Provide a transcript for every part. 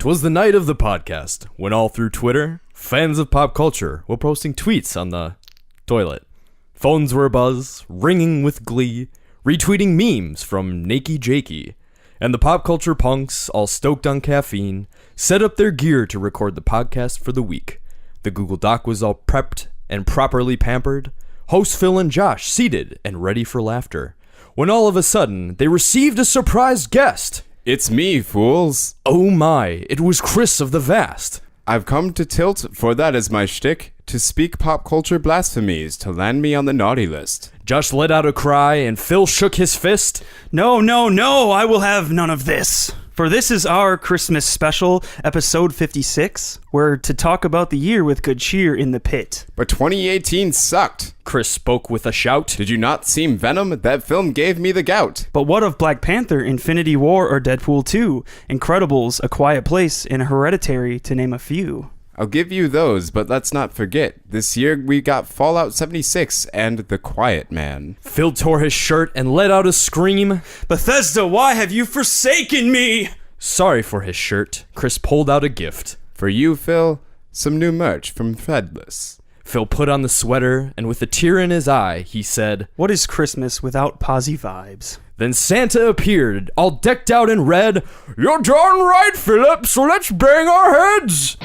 'Twas the night of the podcast, when all through Twitter, fans of pop culture were posting tweets on the toilet. Phones were abuzz, ringing with glee, retweeting memes from Nakey Jakey. And the pop culture punks, all stoked on caffeine, set up their gear to record the podcast for the week. The Google Doc was all prepped and properly pampered, hosts Phil and Josh seated and ready for laughter, when all of a sudden they received a surprise guest. It's me, fools. Oh my, it was Chris of the Vast. I've come to Tilt, for that is my shtick, to speak pop culture blasphemies, to land me on the naughty list. Josh let out a cry and Phil shook his fist. No, I will have none of this. For this is our Christmas special, episode 56. We're to talk about the year with good cheer in the pit. But 2018 sucked. Chris spoke with a shout. Did you not see Venom? That film gave me the gout. But what of Black Panther, Infinity War, or Deadpool 2? Incredibles, A Quiet Place, and Hereditary, to name a few. I'll give you those, but let's not forget, this year we got Fallout 76 and The Quiet Man. Phil tore his shirt and let out a scream. Bethesda, why have you forsaken me? Sorry for his shirt, Chris pulled out a gift. For you, Phil, some new merch from Threadless. Phil put on the sweater, and with a tear in his eye, he said, What is Christmas without posy vibes? Then Santa appeared, all decked out in red. You're darn right, Philip, so let's bang our heads!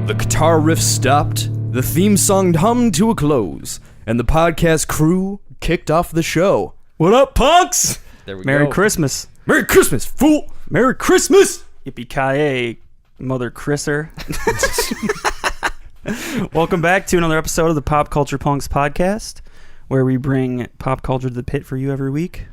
The guitar riff stopped, the theme song hummed to a close, and the podcast crew kicked off the show. What up, punks? There we Merry go. Christmas. Merry Christmas, fool! Merry Christmas! Yippee-ki-yay, mother Chrisser. Welcome back to another episode of the Pop Culture Punks podcast, where we bring pop culture to the pit for you every week.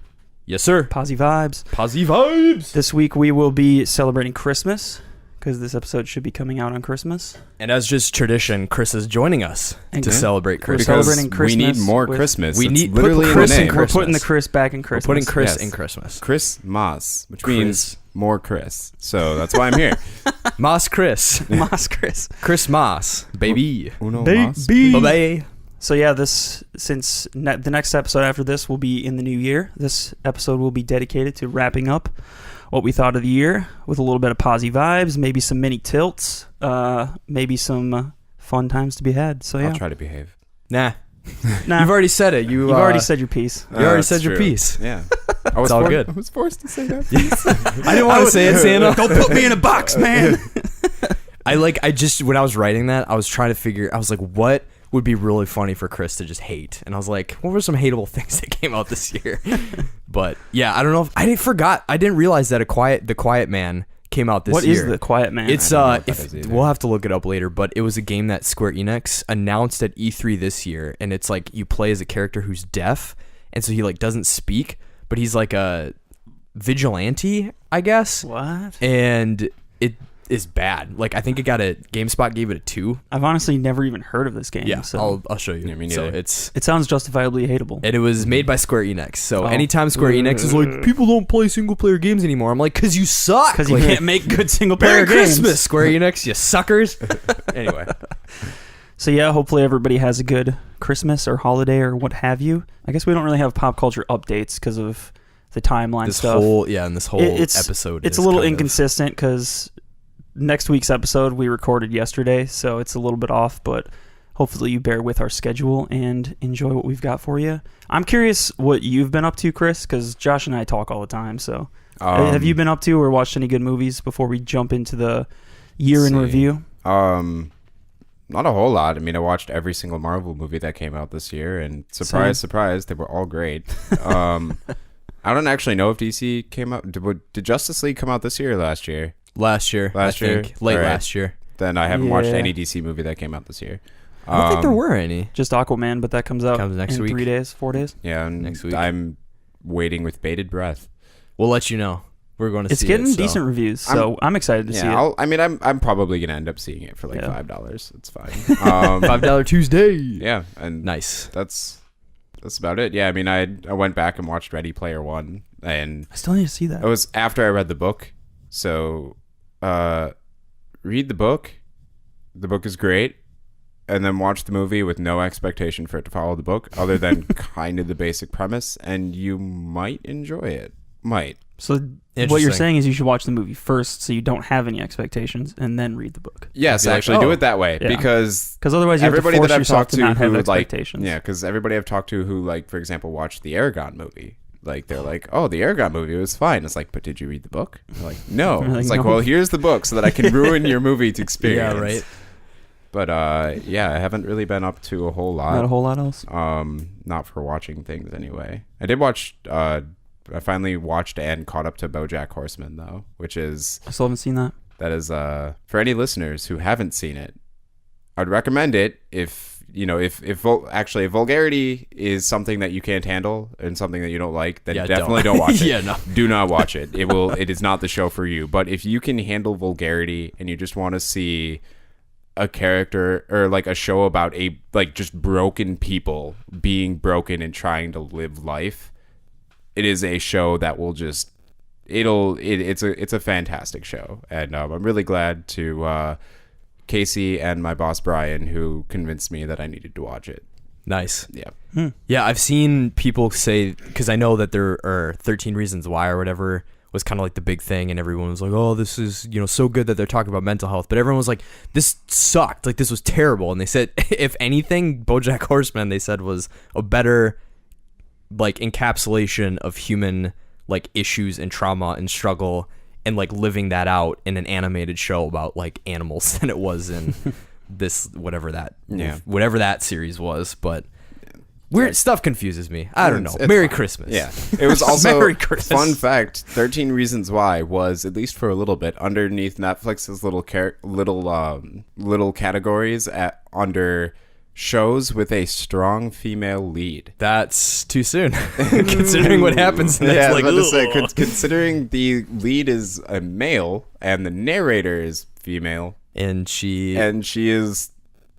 Yes, sir. Posy vibes. Posy vibes! This week we will be celebrating Christmas, because this episode should be coming out on Christmas. And as just tradition, Chris is joining us And to celebrate Christmas. Because celebrating Christmas we need more with- Christmas. We It's need- literally put in Chris the in name. We're Christmas. putting the Chris back in We're Christmas. putting Chris Yes. in Christmas. Chris Moss, which Chris. means more Chris. So that's why I'm here. Moss Chris. Moss Chris. Chris Moss. Baby. Uno Baby. Moss. Bye-bye. So yeah, the next episode after this will be in the new year. This episode will be dedicated to wrapping up what we thought of the year with a little bit of posy vibes, maybe some mini tilts, maybe some fun times to be had. So yeah, I'll try to behave. Nah. Nah, You've already said it. you've already said your piece. You already That's said your true. piece. Yeah. I was all for- good. I was forced to say that. I didn't want to say it, Santa. Don't put me in a box, man. When I was writing that, I was trying to figure, I was like, what would be really funny for Chris to just hate? And I was like, what were some hateable things that came out this year? But yeah, I don't know if, I didn't realize that The Quiet Man came out this What year. is The Quiet Man? It's, I don't know what that is either. we'll have to look it up later, but it was a game that Square Enix announced at E3 this year, and it's like, you play as a character who's deaf, and so he like doesn't speak, but he's like a vigilante, I guess. What? And it is bad. Like, I think GameSpot gave it a 2. I've honestly never even heard of this game. Yeah, so I'll show you. Yeah, me So neither. it sounds justifiably hateable. it was made by Square Enix. So Oh. anytime Square Enix is like, people don't play single player games anymore, I'm like, cause you suck. Because you Like, can't make good single Merry player games. Christmas, Square Enix, you suckers. Anyway, So yeah, hopefully everybody has a good Christmas or holiday or what have you. I guess we don't really have pop culture updates because of the timeline this stuff. whole episode. It's is a little kind of- inconsistent because next week's episode we recorded yesterday, so it's a little bit off, but hopefully you bear with our schedule and enjoy what we've got for you. I'm curious what you've been up to, Chris, because Josh and I talk all the time. So have you been up to or watched any good movies before we jump into the year in review? Not a whole lot. I mean, I watched every single Marvel movie that came out this year, and surprise, they were all great. I don't actually know if DC came out. Did Justice League come out this year or last year? Last year. Last year? Late All right. last year. Then I haven't watched Yeah. any DC movie that came out this year. I don't think there were any. Just Aquaman, but that comes out Comes next in week. 3 days, 4 days. Yeah, and Next week. I'm waiting with bated breath. We'll let you know. we're going to It's see getting it. So. decent reviews, so I'm excited to see it. I'm probably gonna end up seeing it for like $5. It's fine. $5 Tuesday. Yeah, and Nice. That's about it. Yeah, I mean, I went back and watched Ready Player One, and I still need to see that. it was after I read the book. So, read the book. The book is great, and then watch the movie with no expectation for it to follow the book, other than kind of the basic premise, and you might enjoy it. Might. So what you're Interesting. saying is you should watch the movie first, so you don't have any expectations, and then read the book. Yes, Be like, actually, do oh. it that way Yeah. because Otherwise, you everybody have to that force I've yourself talked to to not have who expectations. because everybody I've talked to who, like, for example, watched the Aragon movie, like, they're like, oh, the Aragon movie was fine. It's like, but did you read the book? They're like, no. Like, It's like, no. well, here's the book so that I can ruin your movie experience. Yeah, right. But yeah, I haven't really been up to a whole lot. Not a whole lot else. Not for watching things anyway. I did watch. I finally watched and caught up to BoJack Horseman though, which is I still haven't seen that. for any listeners who haven't seen it, I'd recommend it if actually if vulgarity is something that you can't handle and something that you don't like, then Yeah, definitely don't watch it. Yeah, no. Do not watch it. It is not the show for you. But if you can handle vulgarity and you just want to see a character or like a show about just broken people being broken and trying to live life, it is a show that will just it's a fantastic show, and I'm really glad to Casey and my boss Brian who convinced me that I needed to watch it. Nice. Yeah. Yeah, I've seen people say, because I know that there are 13 Reasons Why or whatever was kind of like the big thing, and everyone was like, oh, this is, so good that they're talking about mental health, but everyone was like, this sucked, like this was terrible. And they said, if anything, BoJack Horseman, they said, was a better like encapsulation of human like issues and trauma and struggle and like living that out in an animated show about like animals than it was in this whatever that series was. But weird stuff confuses me. I don't know. It's Merry fine. Christmas. Yeah. It was also Merry Christmas. Fun fact, 13 Reasons Why was, at least for a little bit, underneath Netflix's little categories under shows with a strong female lead. That's too soon, considering what happens next. Yeah, like, I was about to say, ugh. considering the lead is a male and the narrator is female, and she is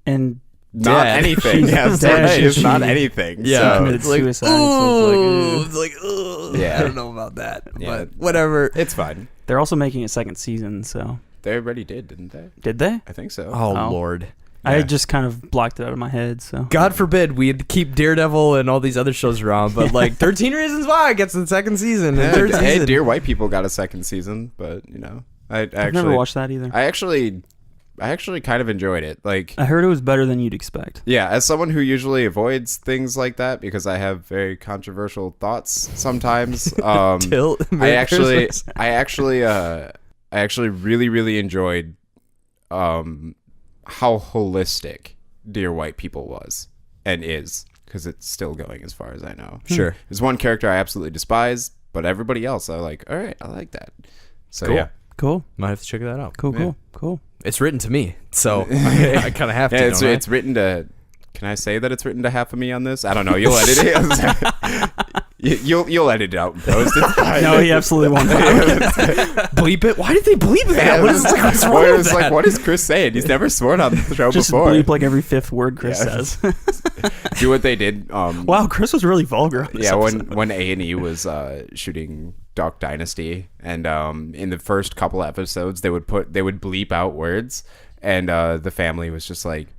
And not dead. anything. She's Yes, dead. she is not She- anything. Yeah. So, committed it's like, suicide. So it's like, ugh. Yeah. I don't know about that, Yeah. but whatever. it's fine. they're also making a second season. So They already did, didn't they? did they? I think so. Oh, Oh. Lord. I Yeah. just kind of blocked it out of my head. So God forbid we'd keep Daredevil and all these other shows around, but like 13 Reasons Why gets the second season. And third Hey, season. Dear White People got a second season, but I've never watched that either. I actually kind of enjoyed it. Like, I heard it was better than you'd expect. yeah, as someone who usually avoids things like that because I have very controversial thoughts sometimes. Till I Merry actually Christmas. really, really enjoyed how holistic Dear White People was and is, because it's still going as far as I know. Sure. There's one character I absolutely despise, but everybody else I like. All right, I like that. So Cool. yeah, Cool. Might have to check that out. Cool. It's written to me, so I kind of have to. yeah. don't I? It's written to. Can I say that it's written to half of me on this? I don't know. You'll edit it. You'll edit it out and post it. No, he absolutely won't. bleep it. Why did they bleep that? Yeah, What is what's wrong it with was that? like, what is Chris saying? He's never sworn on the show Just before. bleep like every fifth word Chris Yeah. says. Do what they did. Wow, Chris was really vulgar. on this Yeah, episode. when A&E was shooting Dark Dynasty, and in the first couple episodes they would bleep out words, and the family was just like,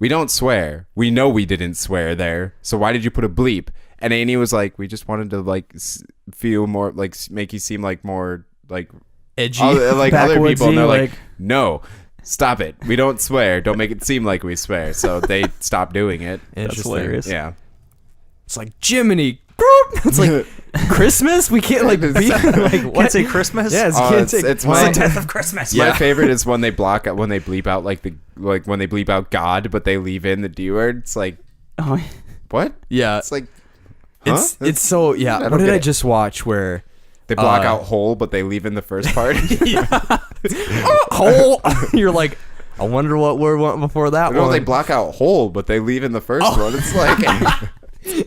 we don't swear. We know we didn't swear there, so why did you put a bleep? And A&E was like, we just wanted to like feel more like make you seem like more like Edgy. like other people, and they're like, like- no. Stop it. We don't swear. Don't make it seem like we swear. So they stopped doing it. That's Interesting. hilarious. Yeah. It's like Jiminy. It's like Christmas. We can't like be like what? Can't say Christmas. Yeah, Oh, can't it's- say it's my- It's the 10th of Christmas. My favorite is when they bleep out when they bleep out God, but they leave in the D word. It's like, Oh, what? Yeah, It's like, huh? it's so yeah. don't What did get I it. just watch where They block out whole, but they leave in the first part. whole? You're like, I wonder what word went before that No, one. they block out whole, but they leave in the first one. It's like,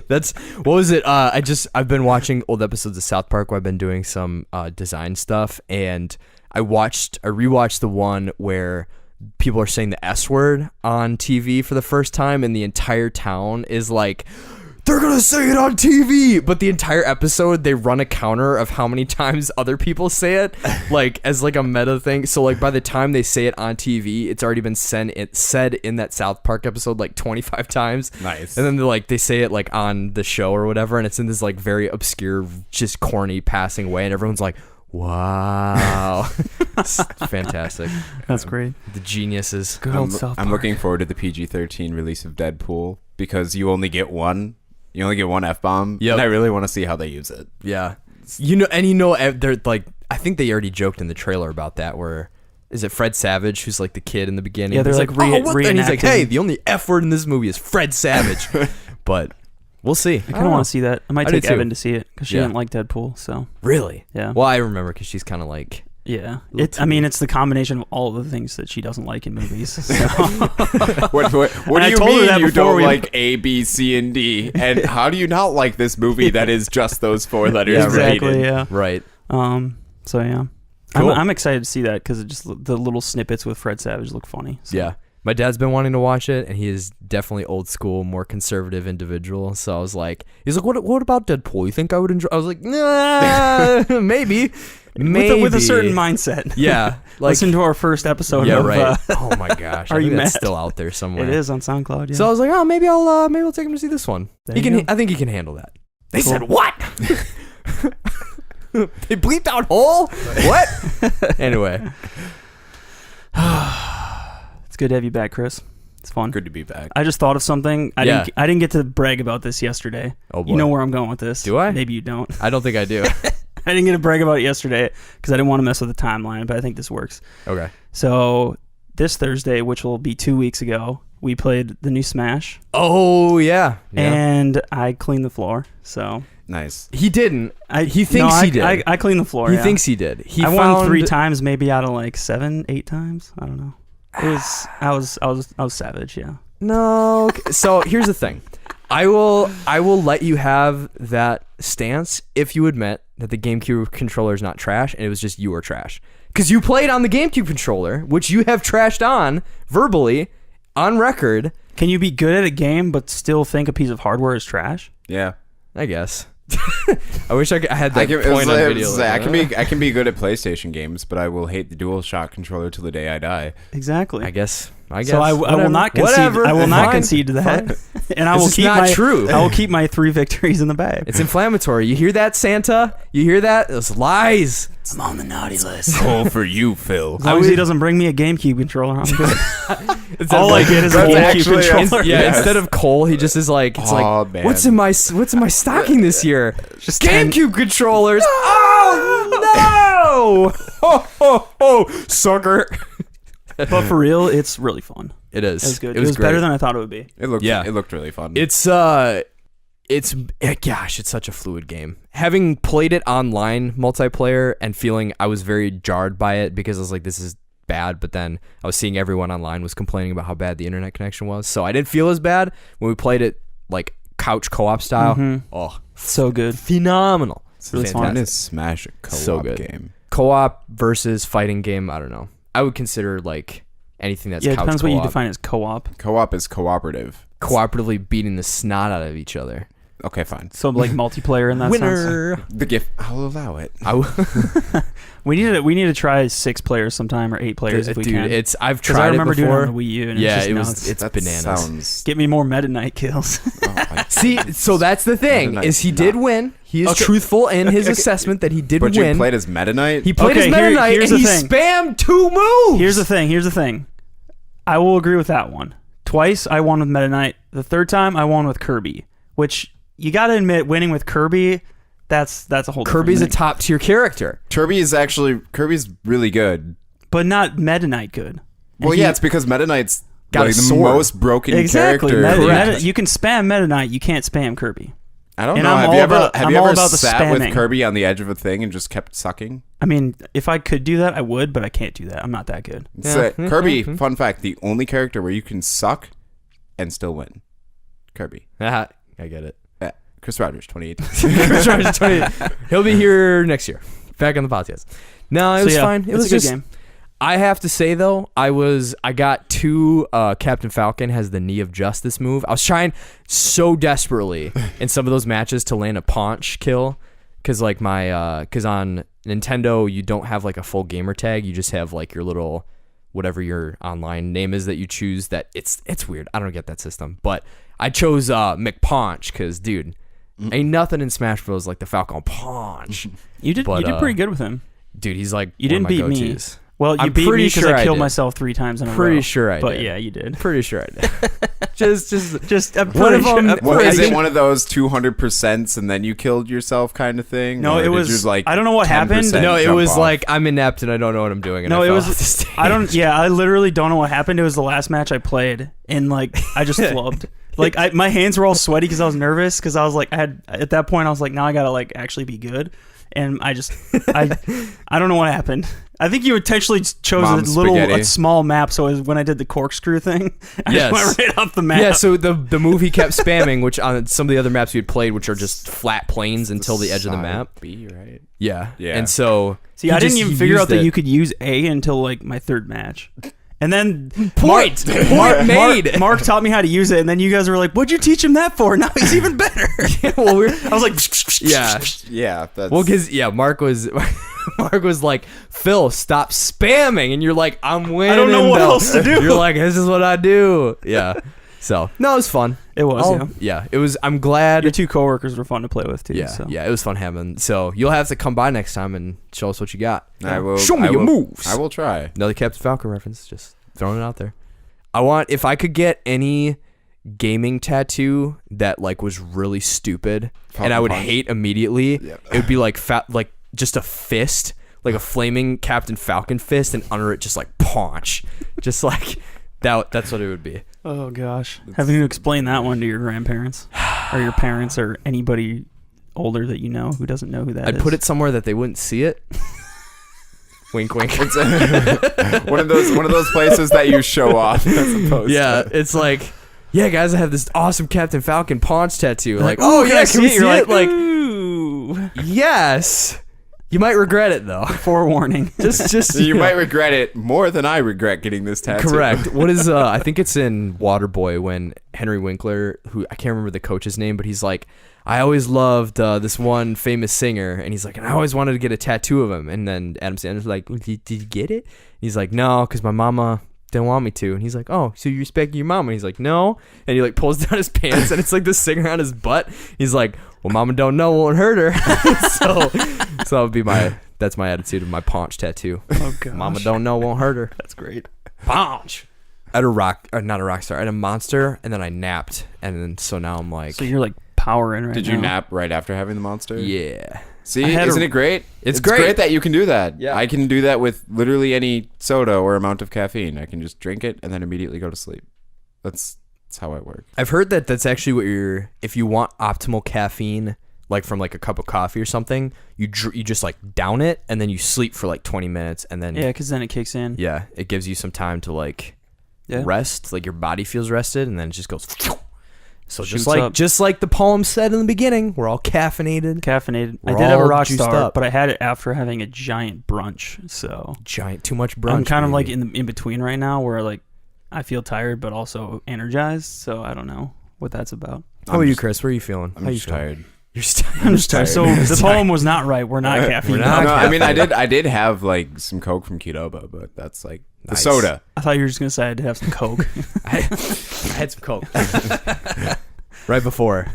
That's what was it? I've been watching old episodes of South Park where I've been doing some design stuff, and I rewatched the one where people are saying the S word on TV for the first time, and the entire town is like, they're gonna say it on TV, but the entire episode they run a counter of how many times other people say it, like as like a meta thing. So like by the time they say it on TV, it's already been said in that South Park episode like 25 times. Nice. And then they say it like on the show or whatever, and it's in this like very obscure, just corny passing way, and everyone's like, wow. It's fantastic. That's great. The geniuses. Good old South Park. I'm looking forward to the PG-13 release of Deadpool because you only get one. You only get one F-bomb, Yep. and I really want to see how they use it. Yeah. They're like, I think they already joked in the trailer about that, where, is it Fred Savage, who's like the kid in the beginning? Yeah, they're He's like and he's like, reenacting. hey, the only F word in this movie is Fred Savage. But we'll see. I kind of want to see that. I might I do take too. Evan to see it because she Yeah. didn't like Deadpool. So Really? yeah, Well, I remember because she's kind of like, yeah. It's the combination of all of the things that she doesn't like in movies. So. What do I you told her mean that you before don't we- like A, B, C, and D? And how do you not like this movie that is just those 4 letters? Yeah, exactly. rated? Yeah. right. So yeah, Cool. I'm excited to see that because the little snippets with Fred Savage look funny. So. Yeah. My dad's been wanting to watch it, and he is definitely old school, more conservative individual. So I was like, he's like, what about Deadpool? You think I would enjoy? I was like, nah, maybe. With a certain mindset. Yeah. Like, Listen to our first episode. yeah, of, right. Oh my gosh. Are I think you that's mad? still out there somewhere. It is on SoundCloud. Yeah. So I was like, oh, maybe I'll take him to see this one. There He you can. go. I think he can handle that. They Cool. said what? They bleeped out hole. What? Anyway, It's good to have you back, Chris. It's fun. Good to be back. I just thought of something. I Yeah. didn't get to brag about this yesterday. oh boy. You know where I'm going with this. Do I? Maybe you don't. I don't think I do. I didn't get to brag about it yesterday because I didn't want to mess with the timeline, but I think this works. Okay. So this Thursday, which will be 2 weeks ago, we played the new Smash, Oh yeah. Yeah. and I cleaned the floor. So Nice. He didn't. He thinks no, he did. I cleaned the floor. He yeah. thinks he did. He I found won 3 times, maybe out of like 7, 8 times. I don't know. It was I was savage. Yeah. No. Okay. So here's the thing. I will let you have that stance if you admit that the GameCube controller is not trash and it was just you were trash. Because you played on the GameCube controller, which you have trashed on verbally, on record. Can you be good at a game but still think a piece of hardware is trash? Yeah. I guess. I wish I had that I can, point on it's- video. I can be good at PlayStation games, but I will hate the DualShock controller till the day I die. Exactly. I guess. So I will not concede. Whatever. I will not Fine. concede to that, and I This will is keep not my true. I will keep my 3 victories in the bag. It's inflammatory. You hear that, Santa? You hear that? It's lies. I'm on the naughty list. Cool for you, Phil. As long as he doesn't bring me a GameCube controller, I'm good. It's All I get is a That's GameCube actually- controller. Yeah, Yes. instead of Cole, he just is like, it's Aw, like, man. what's in my stocking this year? Just 10 GameCube controllers. Oh no! Ho ho ho, sucker! But for real, it's really fun. It is. It was good. It It was was great. better than I thought it would be. It looked really fun. It's gosh, it's such a fluid game. Having played it online multiplayer and feeling I was very jarred by it because I was like, this is bad, but then I was seeing everyone online was complaining about how bad the internet connection was, so I didn't feel as bad when we played it like couch co-op style. Mhm. Oh, So good. phenomenal! It's really When fun. is Smash a co-op So good. game? Co-op versus fighting game. I don't know. I would consider like anything that's Yeah, it couch depends co-op. what you define as co-op. Co-op is cooperative. Cooperatively beating the snot out of each other. Okay, fine. So like multiplayer in that sense. Winner. The gift. I'll allow it. We need to try 6 players sometime or 8 players if we Dude, can. it's I've Because tried I remember it before. doing it on the Wii U. And Yeah, it it was was. just It's That bananas. sounds. get me more Meta Knight kills. Oh my See, so that's the thing Meta Knight is he is did not- win. He is Okay. truthful in his Okay. assessment that he did But win. you played as Meta Knight? He played Okay, his Meta Knight here's and he the thing. spammed 2 moves. Here's the thing. I will agree with that one. Twice I won with Meta Knight. The third time I won with Kirby, which you got to admit, winning with Kirby, that's a whole. Kirby's a different thing. top tier character. Kirby's really good. but not Meta Knight good. Well, And yeah, he- it's because Meta Knight's Got a like the sword. most broken exactly. character. Correct. You can spam Meta Knight. You can't spam Kirby. I don't And know. I'm Have all you ever about- I'm have you all ever about the sat with spamming. Kirby on the edge of a thing and just kept sucking? I mean, if I could do that, I would, but I can't do that. I'm not that good. It's, Yeah. Kirby, fun fact, the only character where you can suck and still win. Kirby. I get it. Chris Rogers, 2018. Chris Rogers, 20. He'll be here next year. Back on the podcast. No, it was fine. It was a good just game. I have to say though, I got two Captain Falcon has the knee of justice move. I was trying so desperately in some of those matches to land a paunch kill because like because on Nintendo you don't have like a full gamer tag. You just have like your little whatever your online name is that you choose. That it's weird. I don't get that system, but I chose McPaunch because dude, ain't nothing in Smash Bros like the Falcon Paunch. You did pretty good with him, dude. He's like you didn't beat me. Well, you I'm beat me pretty because sure I I killed did. myself 3 times in a row. Pretty sure I did. But yeah, you did. Pretty sure I did. just I'm one of pretty them. sure- What, is I it think- one of those 200% and then you killed yourself kind of thing? No, Or it did was you, like I don't know what 10% happened. No, it jump was off? like I'm inept and I don't know what I'm doing. And No, I it fell was. off the stage. I don't. Yeah, I literally don't know what happened. It was the last match I played, and like I just flubbed. Like my hands were all sweaty because I was nervous because I was like at that point I was like now I gotta like actually be good, and I don't know what happened. I think you intentionally chose Mom's a spaghetti. small map, so it was when I did the corkscrew thing, I Yes. just went right off the map. Yeah, so the move he kept spamming, which on some of the other maps we had played, which are just flat plains until the edge of the Side map. B, right? Yeah. Yeah. And so See, he I didn't just- even he figure out used that it. you could use A until like my third match. And then Point made. Mark taught me how to use it, and then you guys were like, "What'd you teach him that for?" Now he's even better. Well, I was like, yeah. Yeah. That's, Well, because Mark was like, Phil, stop spamming, and you're like, I'm winning. I don't know what though. else to do. You're like, this is what I do. Yeah. So no, it was fun. It was. It was. I'm glad. Your 2 coworkers were fun to play with too. Yeah, so. yeah, it was fun having. So you'll have to come by next time and show us what you got. I will. Show me I your will- moves. I will try. Another Captain Falcon reference. Just throwing it out there. If I could get any gaming tattoo that like was really stupid and I would Punch. hate immediately, Yeah. it would be like like just a fist, like a flaming Captain Falcon fist, and under it just like paunch, just like that. That's what it would be. Oh gosh, having to explain that one to your grandparents or your parents or anybody older that you know who doesn't know who that is. I'd put it somewhere that they wouldn't see it. Wink, wink. It's one of those places that you show off. As opposed Yeah, to. it's like, yeah, guys, I have this awesome Captain Falcon paunch tattoo. Like, Ooh, oh can yeah, I can we see it? see You're it? Like, ooh. yes. You might regret it though. Forewarning. Just You might regret it more than I regret getting this tattoo. correct. What is I think it's in Waterboy when Henry Winkler, who I can't remember the coach's name, but he's like, I always loved this one famous singer, and he's like, and I always wanted to get a tattoo of him. And then Adam Sandler's like, well, did you get it? He's like, no, because my mama didn't want me to. And he's like, oh, so you respect your mama? And he's like, no. And he like pulls down his pants, and it's like the singer on his butt. He's like, well, mama don't know, won't hurt her. so that would be that's my attitude of my paunch tattoo. Oh gosh. Mama don't know, won't hurt her. That's great. Paunch. I had not a rock star. I had a monster, and then I napped, and then so now I'm like, So you're like powering right now. Did you nap right after having the monster? yeah. See, I had isn't a- it great? It's great. that you can do that. Yeah. I can do that with literally any soda or amount of caffeine. I can just drink it and then immediately go to sleep. That's how I work. I've heard that that's actually what if you want optimal caffeine, like from like a cup of coffee or something, you just like down it and then you sleep for like 20 minutes and then Yeah, because then it kicks in. yeah, it gives you some time to like Yeah. rest, like your body feels rested, and then it just goes. So Shoots just up. like the poem said in the beginning, we're all caffeinated. Caffeinated. I We're did have a all rock juiced star, up. but I had it after having a giant brunch. So Giant, too much brunch. I'm kind of like baby. in between right now, where like I feel tired but also energized. So I don't know what that's about. How are you, Chris? Where are you feeling? I'm How you just feeling? tired. You're tired. I'm just tired. So the poem was not right. We're not caffeine. We're not. No, I mean I did have like some Coke from Qdoba, but that's like the Nice. soda. I thought you were just gonna say I did have some Coke. I had some Coke right before.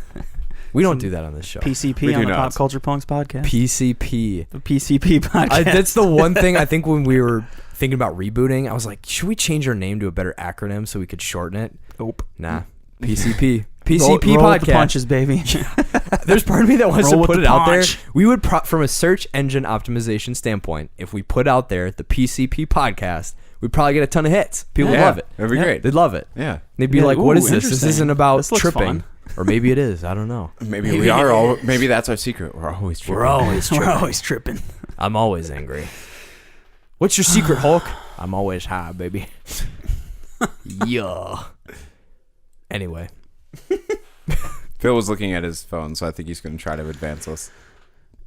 We don't do that on this show. PCP We on do the not. Pop Culture Punks podcast. PCP. The PCP podcast. That's the one thing I think when we were thinking about rebooting, I was like, should we change our name to a better acronym so we could shorten it? Nope. Nah. PCP. Roll PCP with the podcast. punches, baby. There's part of me that wants Roll to with put the it out there. punch. We would, from a search engine optimization standpoint, if we put out there the PCP podcast, we'd probably get a ton of hits. People would Yeah, love it. that'd be great. They'd love it. Yeah. They'd be Yeah, like, what ooh, is this? This interesting. isn't about This looks tripping. fun. Or maybe it is. I don't know. Maybe we are all. Maybe that's our secret. We're always. Tripping. We're always tripping. We're always tripping. I'm always angry. What's your secret, Hulk? I'm always high, baby. Yeah. Anyway. Phil was looking at his phone, so I think he's going to try to advance us.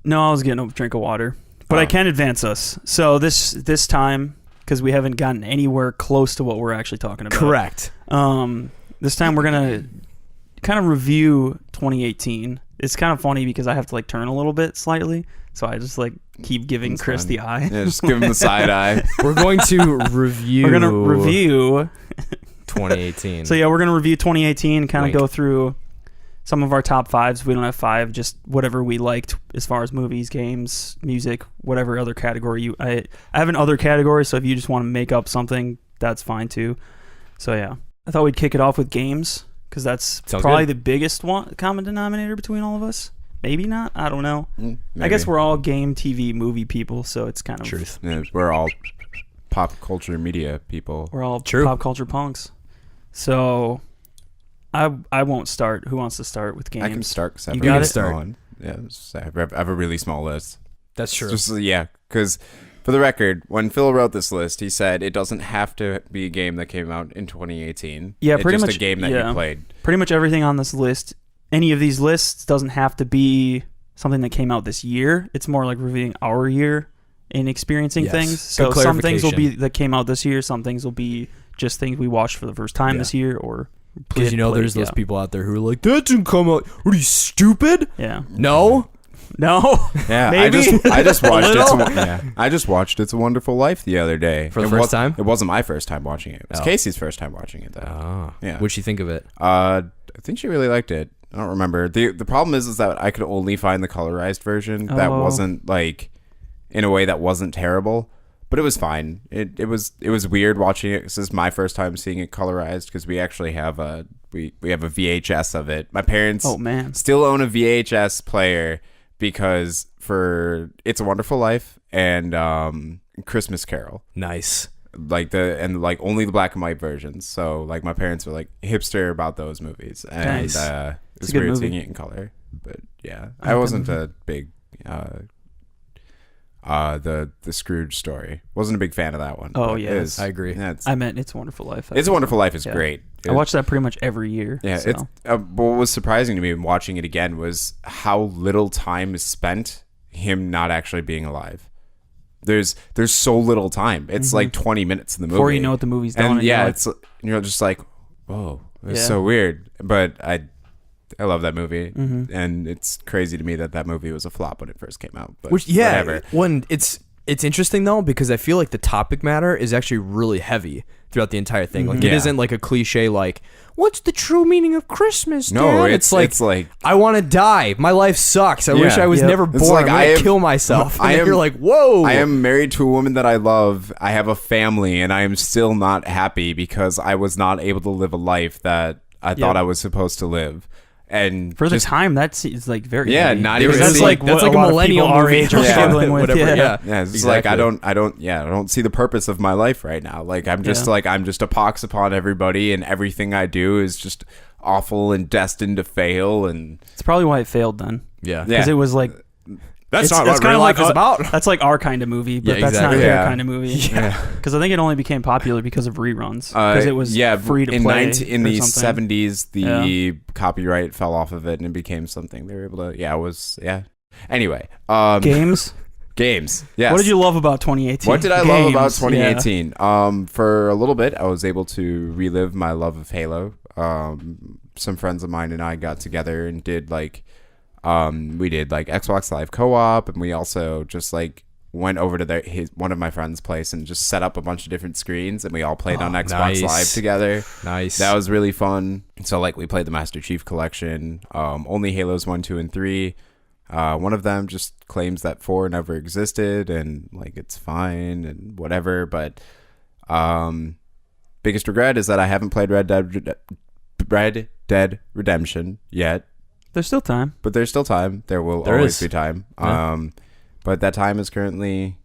No, I was getting a drink of water. But I can advance us. So this time, because we haven't gotten anywhere close to what we're actually talking about. Correct. This time we're going to kind of review 2018. It's kind of funny because I have to like turn a little bit slightly. So I just like keep giving That's Chris fine. the eye. Yeah, just give him the side eye. We're going to review. We're going to review 2018. So yeah, we're going to review 2018, kind of Wink. go through some of our top fives. We don't have five, just whatever we liked as far as movies, games, music, whatever other category I have an other category, so if you just want to make up something, that's fine too. So yeah, I thought we'd kick it off with games because that's Sounds probably good. the biggest common denominator between all of us. Maybe not. I don't know. I Maybe. guess we're all game, TV, movie people, so it's kind of Truth. Yeah, we're all pop culture media people. We're all True. pop culture punks. So I won't start. Who wants to start with games? I can start because I You have got a really it? small one. Yeah, I have a really small list. That's true. Just yeah, because for the record, when Phil wrote this list, he said it doesn't have to be a game that came out in 2018. Yeah, it's pretty just much, a game that yeah. you played. Pretty much everything on this list, any of these lists doesn't have to be something that came out this year. It's more like reviewing our year and experiencing Yes. things. Good So some things will be clarification. that came out this year. Some things will be just things we watched for the first time Yeah. this year, or Because you know, played, there's those yeah. people out there who are like, "That didn't come out. What are you, stupid?" Yeah. No. No. Yeah, Maybe? I just watched little? I just watched It's a Wonderful Life the other day For the It first was- time? It wasn't my first time watching it. It was Oh. Casey's first time watching it though. Oh. Yeah. What'd you think of it? I think she really liked it. I don't remember. The problem is that I could only find the colorized version that Oh. wasn't like in a way that wasn't terrible, but it was fine. It was weird watching it. This is my first time seeing it colorized because we actually have a we have a VHS of it. My parents Oh man. still own a VHS player because for It's a Wonderful Life and Christmas Carol. Nice. Like only the black and white versions. So like my parents were like hipster about those movies, and Nice. it It's was a good weird movie. seeing it in color. But yeah, I I like wasn't that a big the Scrooge story. Wasn't a big fan of that one. Oh, but yeah, it is- I agree. yeah, it's I meant It's a Wonderful Life. a Wonderful Life is Yeah. great. I watch that pretty much every year. Yeah, so. it's but what was surprising to me when watching it again was how little time is spent him not actually being alive. There's so little time. It's like 20 minutes in the movie. Before you know what the movie's done. and yeah, you're it's you're just like, whoa, it's Yeah. so weird. But I love that movie, Mhm. and it's crazy to me that movie was a flop when it first came out. But Which yeah, whatever. when it's interesting though because I feel like the topic matter is actually really heavy throughout the entire thing. Like it Yeah. isn't like a cliche like, "What's the true meaning of Christmas?" No, Dad?" it's like I want to die. My life sucks. I wish Yeah. I was Yep. never It's born. like I'm I gonna am- kill myself. I And am- you're like, whoa. I am married to a woman that I love. I have a family, and I am still not happy because I was not able to live a life that I thought I was supposed to live. And for the just- time, that's like very Yeah, heavy. not Because even that's see- like that's what like a a lot of millennial people our movie age are or struggling with. whatever. Yeah. Yeah, it's just Exactly. like I don't see the purpose of my life right now. Like I'm just Yeah. I'm just a pox upon everybody, and everything I do is just awful and destined to fail. And It's probably why it failed then, yeah. because Yeah. it was like That's it's- not that's what kinda real life like is about. that's like our kind of movie, but Yeah, that's exactly. not their Yeah. kind of movie. yeah, Because I think it only became popular because of reruns. Because it was free to in play in or the something. 70s, the copyright fell off of it and it became something they were able to. Yeah, it was Anyway, Games. games. Yes. What did you love about 2018? What did I love about Games, 2018? For a little bit, I was able to relive my love of Halo. Some friends of mine and I got together and did we did like Xbox Live co-op, and we also just like went over to one of my friend's place and just set up a bunch of different screens, and we all played on Xbox nice. Live together. Nice. That was really fun. So like we played the Master Chief Collection, only Halos 1, 2, and 3. One of them just claims that 4 never existed and like it's fine and whatever, but biggest regret is that I haven't played Red Dead Redemption yet, There's still time. but there's still time. There will There always is. be time. Yeah. But that time is currently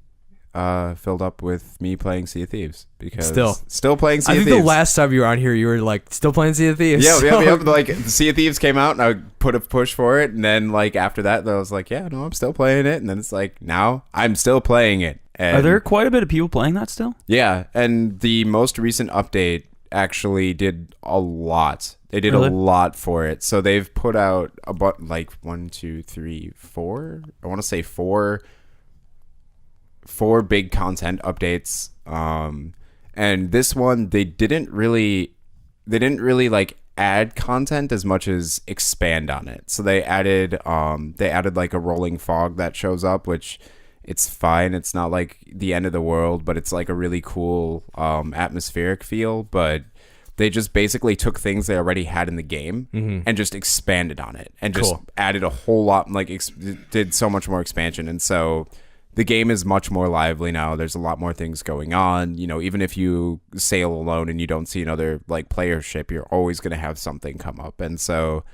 filled up with me playing Sea of Thieves because still playing Sea I of think Thieves. the last time you were on here, you were like still playing Sea of Thieves. Yeah, So- like Sea of Thieves came out and I put a push for it, and then like after that I was like, yeah, no, I'm still playing it, and then it's like now I'm still playing it. And Are there quite a bit of people playing that still? yeah, and the most recent update actually did a lot. They did Really? a lot for it. So they've put out about like 1, 2, 3, 4. I want to say four big content updates. And this one they didn't really like add content as much as expand on it. So they added like a rolling fog that shows up, which it's fine. It's not like the end of the world, but it's like a really cool atmospheric feel. But they just basically took things they already had in the game and just expanded on it and just added a whole lot, like did so much more expansion. And so the game is much more lively now. There's a lot more things going on. You know, even if you sail alone and you don't see another like player ship, you're always going to have something come up. And so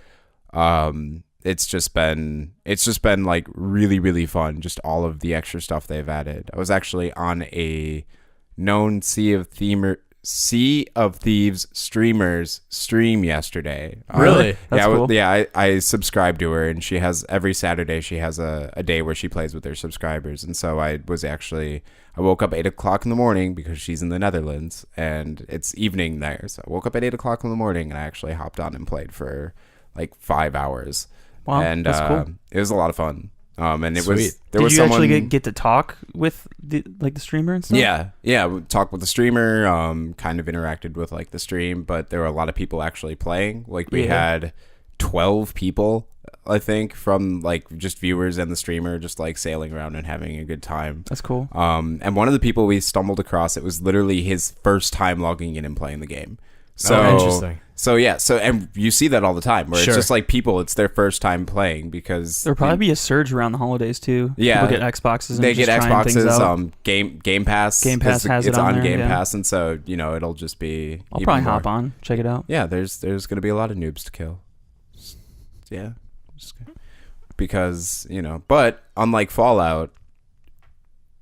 it's just been like really, really fun. Just all of the extra stuff they've added. I was actually on a known Sea of Thieves streamers stream yesterday. Really? That's cool. I subscribe to her, and she has every Saturday she has a day where she plays with her subscribers. And so I woke up 8 o'clock in the morning because she's in the Netherlands and it's evening there. So I woke up at 8 o'clock in the morning and I actually hopped on and played for like 5 hours. Wow, and that's cool. It was a lot of fun. And it Sweet. was Did was you someone, actually get to talk with the streamer and stuff? Yeah, we talked with the streamer, kind of interacted with like the stream, but there were a lot of people actually playing. Like we had 12 people, I think, from like just viewers and the streamer just like sailing around and having a good time. That's cool. And one of the people we stumbled across, it was literally his first time logging in and playing the game. So interesting. So yeah, and you see that all the time where Sure. it's just like people, it's their first time playing because There'll probably be a surge around the holidays too. Yeah. People get Xboxes. And they just get trying things Xboxes, out. Game Pass. Game Pass 'cause has it it's on on there, Game yeah. Pass, and so it'll just be. I'll even probably more. hop on, check it out. Yeah, there's gonna be a lot of noobs to kill. Yeah, because but unlike Fallout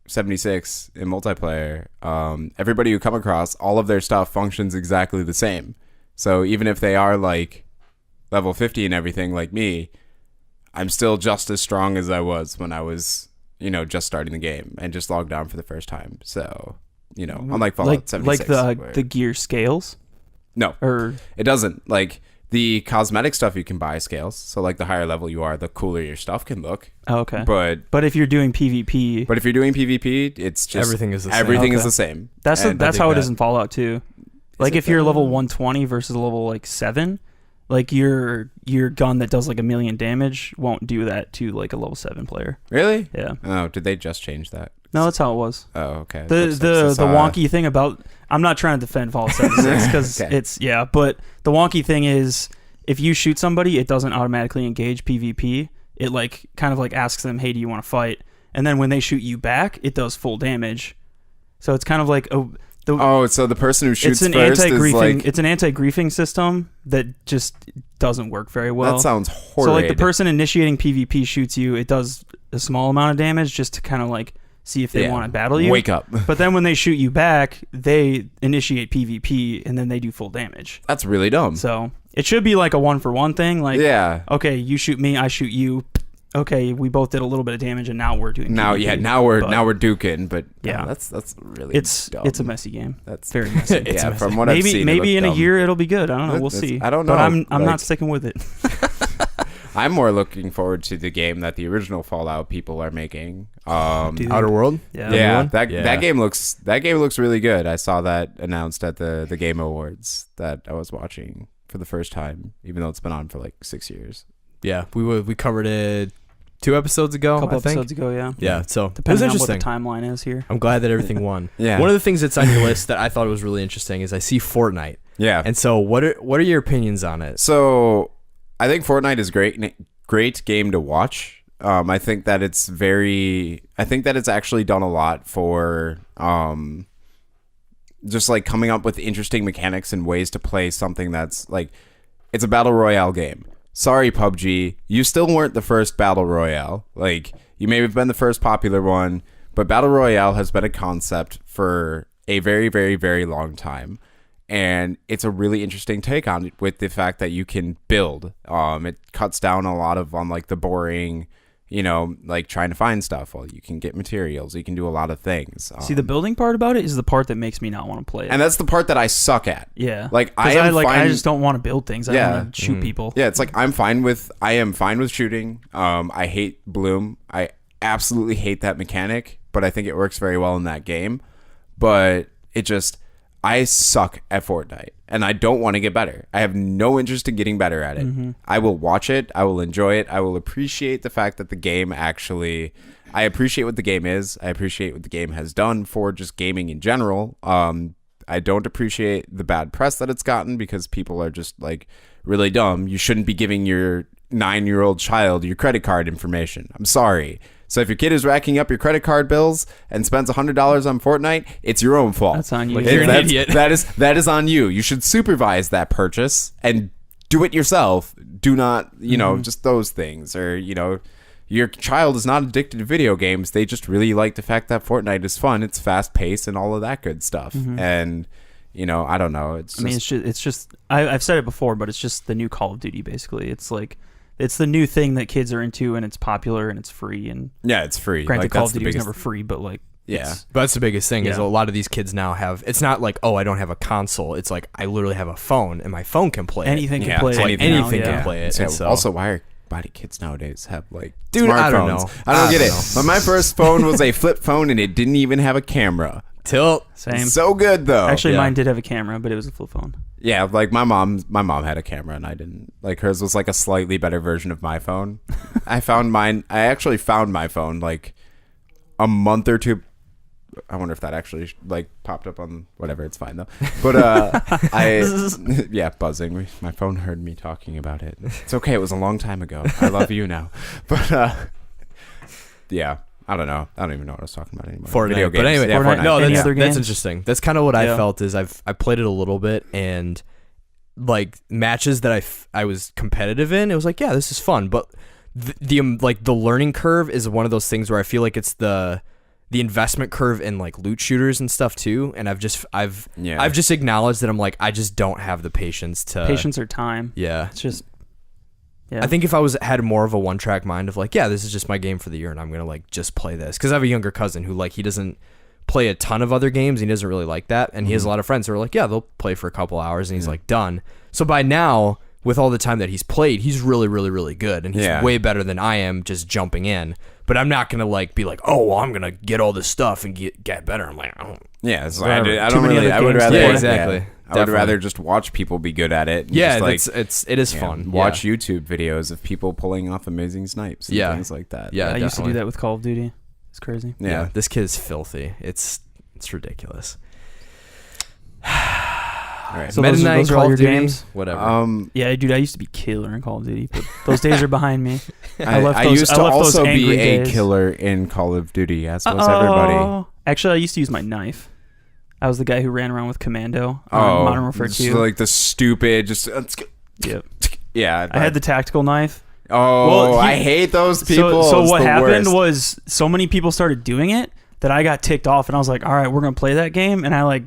76 in multiplayer, everybody you come across, all of their stuff functions exactly the same. So even if they are like level 50 and everything like me, I'm still just as strong as I was when I was, just starting the game and just logged on for the first time. So, unlike Fallout 76. Like the gear scales? No, Or it doesn't. Like the cosmetic stuff you can buy scales. So like the higher level you are, the cooler your stuff can look. oh, okay. But if you're doing PvP, if you're doing PvP, it's just Everything is the same. Everything is Okay. the same. that's And that's dig how it that. is in Fallout too. Like it if you're though? level 120 versus level like 7, like your gun that does like 1,000,000 damage won't do that to like a level 7 player. Really? Yeah. Oh, did they just change that? No, that's how it was. Oh, okay. The Looks like the wonky thing about, I'm not trying to defend Fallout 76 because Okay. it's but the wonky thing is if you shoot somebody, it doesn't automatically engage PvP. It like kind of like asks them, hey, do you want to fight? And then when they shoot you back, it does full damage. So it's kind of like so the person who shoots it's an first is anti-griefing. like. It's an anti-griefing system that just doesn't work very well. That sounds horrid. So like the person initiating PvP shoots you, it does a small amount of damage just to kind of like see if they want to battle you. Wake up. But then when they shoot you back, they initiate PvP and then they do full damage. That's really dumb. So it should be like a 1-for-1 thing. Like, Yeah. okay, you shoot me, I shoot you. Okay, we both did a little bit of damage, and now we're doing. Now, PvP. yeah, now we're But duking, but Yeah. that's really it's dumb. it's a messy game. That's Very messy. It's yeah. messy. From what I've maybe seen, it maybe in looked a dumb. year it'll be good. I don't know. We'll That's- see. I don't know. But I'm Like- not sticking with it. I'm more looking forward to the game that the original Fallout people are making. Dude. Outer World? Yeah. Yeah, one? that Yeah. that game looks really good. I saw that announced at the Game Awards that I was watching for the first time, even though it's been on for like 6 years. Yeah, we covered it 2 episodes ago, A couple I think. episodes ago, yeah. Yeah, so it was Depending on what the interesting. timeline is here. I'm glad that everything won. Yeah. One of the things that's on your list that I thought was really interesting is I see Fortnite. Yeah. And so what are your opinions on it? So I think Fortnite is great game to watch. I think that it's actually done a lot for just like coming up with interesting mechanics and ways to play something that's like, it's a battle royale game. Sorry, PUBG, you still weren't the first battle royale. Like, you may have been the first popular one, but battle royale has been a concept for a very, very, very long time. And it's a really interesting take on it with the fact that you can build. It cuts down a lot on like the boring, like trying to find stuff. Well, you can get materials. You can do a lot of things. See, the building part about it is the part that makes me not want to play it. And that's the part that I suck at. Yeah. Like I just don't want to build things. I want to shoot people. Yeah, it's like I am fine with shooting. I hate Bloom. I absolutely hate that mechanic, but I think it works very well in that game. But I suck at Fortnite, and I don't want to get better. I have no interest in getting better at it. I will watch it. I will enjoy it. I will appreciate the fact that the game actually... I appreciate what the game is. I appreciate what the game has done for just gaming in general. I don't appreciate the bad press that it's gotten because people are just like really dumb. You shouldn't be giving your 9-year-old child your credit card information. I'm sorry. So if your kid is racking up your credit card bills and spends $100 on Fortnite, it's your own fault. That's on you. Like, you're an idiot. That is on you. You should supervise that purchase and do it yourself. Do not, just those things. Or, your child is not addicted to video games. They just really like the fact that Fortnite is fun. It's fast paced and all of that good stuff. And, I don't know. It's just I've said it before, but it's just the new Call of Duty, basically. It's like... It's the new thing that kids are into, and it's popular, and it's free. And yeah, it's free. Granted, Call of Duty was never free, but like, yeah. But that's the biggest thing is a lot of these kids now have. It's not like, oh, I don't have a console. It's like I literally have a phone, and my phone can play anything. it. Can play it. Anything can play it. So also, why do kids nowadays have like dude? Smartphones? I don't know. I don't get it. But my first phone was a flip phone, and it didn't even have a camera. Same. So good though. Actually, mine did have a camera, but it was a flip phone. Yeah, like my mom had a camera and I didn't. Like hers was like a slightly better version of my phone. I actually found my phone like a month or two. I wonder if that actually like popped up on whatever. It's fine though. But buzzing. My phone heard me talking about it. It's okay. It was a long time ago. I love you now. But yeah. I don't know. I don't even know what I was talking about anymore. Fortnite. Video games. But anyway, yeah, Fortnite. Fortnite. No, that's interesting. That's kind of what I felt is I played it a little bit, and like matches that I was competitive in, it was like, yeah, this is fun. But the learning curve is one of those things where I feel like it's the investment curve in like loot shooters and stuff too. And I've just acknowledged that I'm like, I just don't have the patience or time. Yeah. It's just. Yeah. I think if I had more of a one-track mind of like, yeah, this is just my game for the year and I'm going to like just play this. Because I have a younger cousin who like he doesn't play a ton of other games. He doesn't really like that. And he has a lot of friends who are like, yeah, they'll play for a couple hours and he's like done. So by now, with all the time that he's played, he's really, really, really good. And he's way better than I am just jumping in. But I'm not going to like be like, oh, well, I'm going to get all this stuff and get better. I'm like, oh. Yeah, it's like, I would rather. Yeah, exactly. Yeah. I would rather just watch people be good at it. Yeah, just it is fun. Watch YouTube videos of people pulling off amazing snipes and things like that. Yeah, I used to do that with Call of Duty. It's crazy. Yeah, this kid is filthy. It's ridiculous. All right. So those are all your games? Whatever. Yeah, dude, I used to be killer in Call of Duty, but those days are behind me. I used to also be a killer in Call of Duty, as was everybody. Actually, I used to use my knife. I was the guy who ran around with Commando on Modern Warfare 2. Like the stupid, just... Yep. Yeah. I had the tactical knife. Oh, I hate those people. So what happened was so many people started doing it that I got ticked off, and I was like, all right, we're going to play that game. And I like